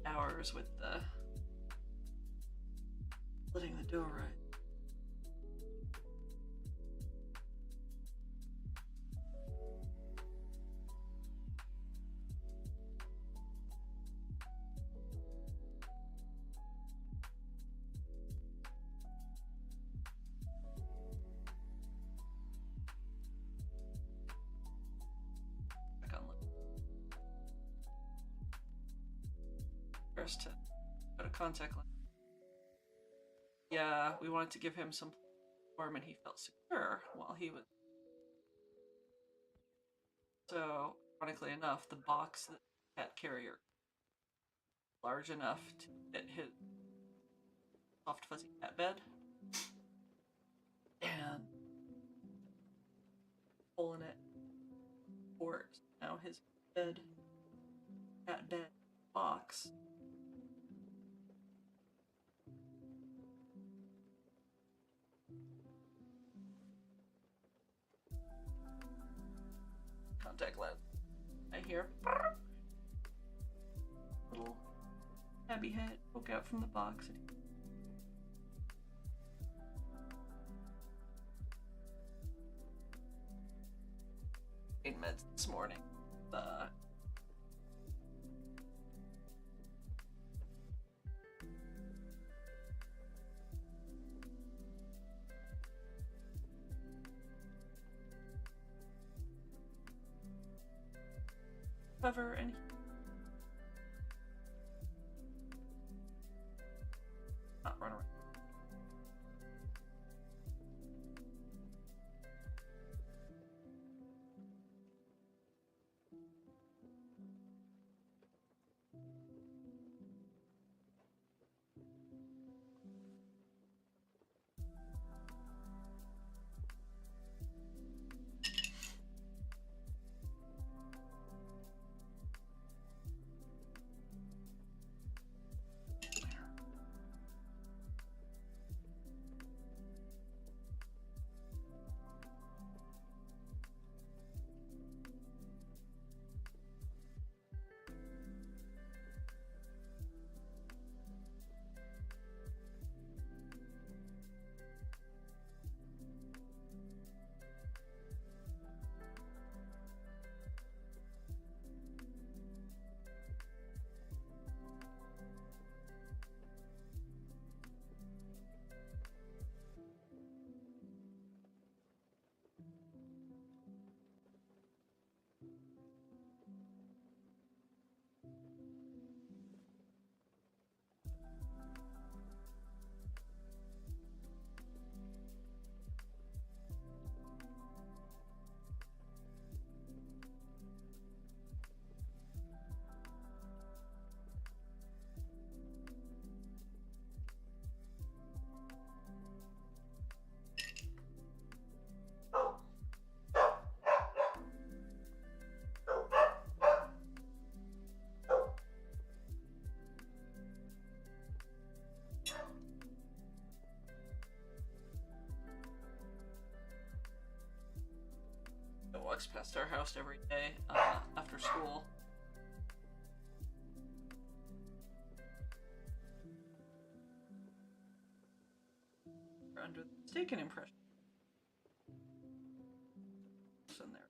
hours with the letting the dough right. To put a contact lens. Yeah, we wanted to give him some form and he felt secure while he was. So, ironically enough, the box that cat carrier large enough to fit his soft fuzzy cat bed, and pulling it for now his bed, cat bed box. Contact lens. I hear little tabby head poke out from the box. Meds this morning. Cover and not run around. Walks past our house every day after school. We're under the mistaken impression. What's in there?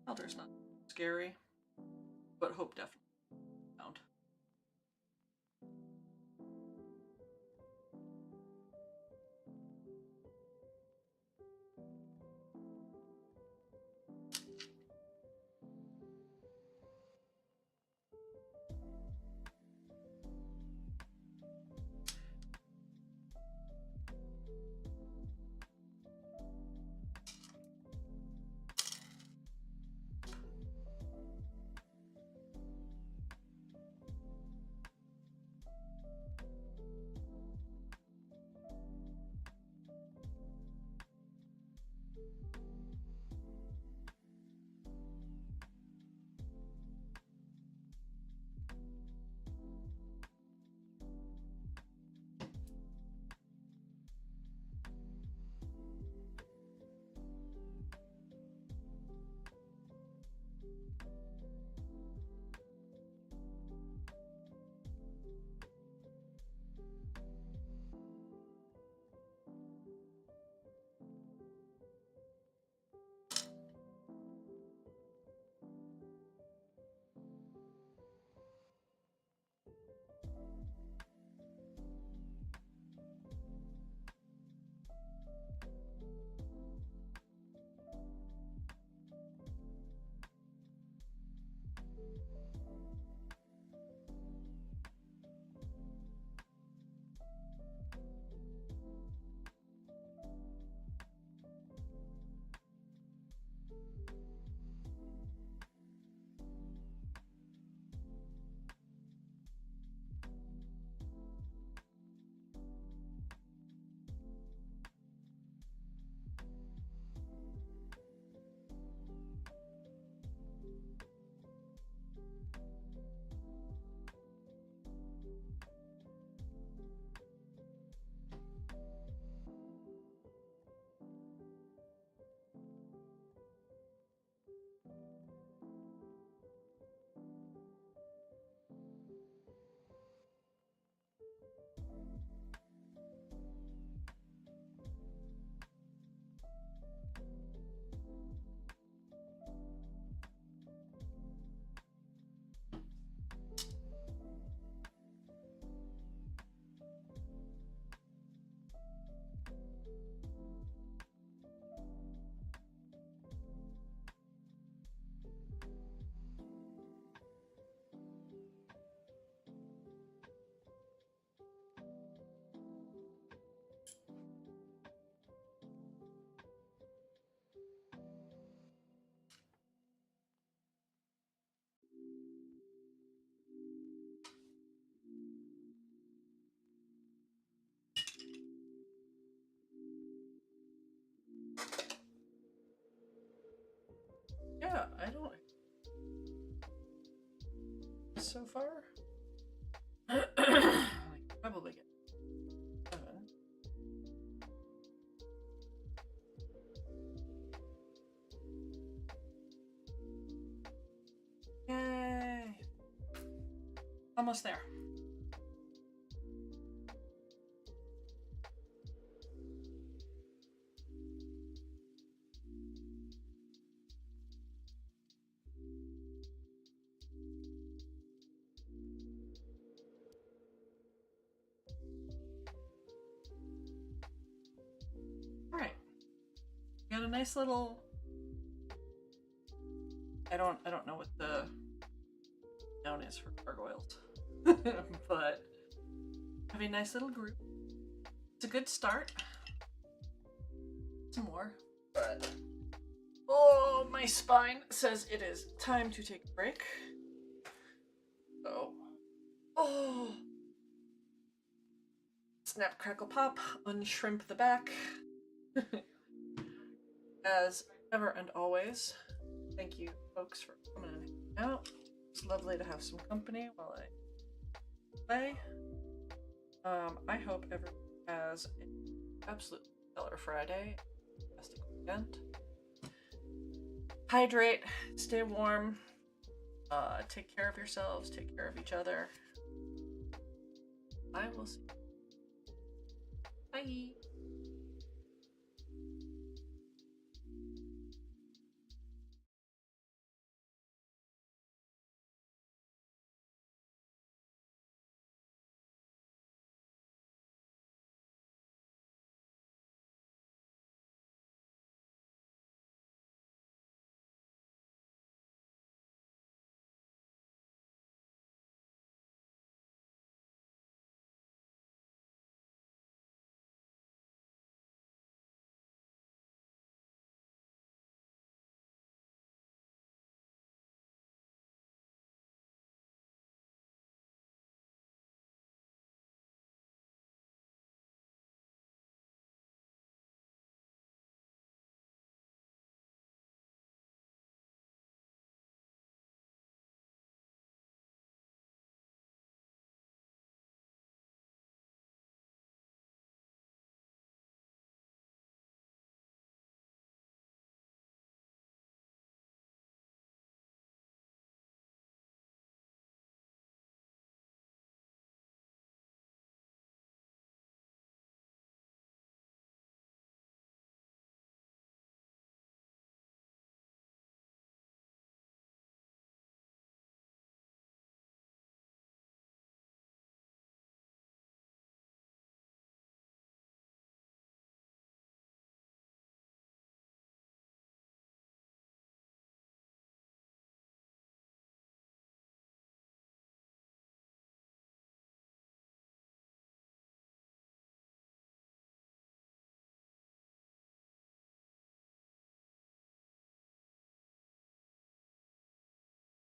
Elder's not scary, but Hope definitely found. so far. I could probably get 7. Yay! Almost there. All right. Got a nice little. I don't know what the noun is for gargoyles, but have a nice little group. It's a good start. Some more, but oh, my spine says it is time to take a break. So, oh, snap, crackle, pop, unshrimp the back. As ever and always, thank you, folks, for coming and hanging out. It's lovely to have some company while I play. I hope everyone has an absolutely stellar Friday, fantastic weekend. Hydrate, stay warm, take care of yourselves, take care of each other. I will see you. Bye.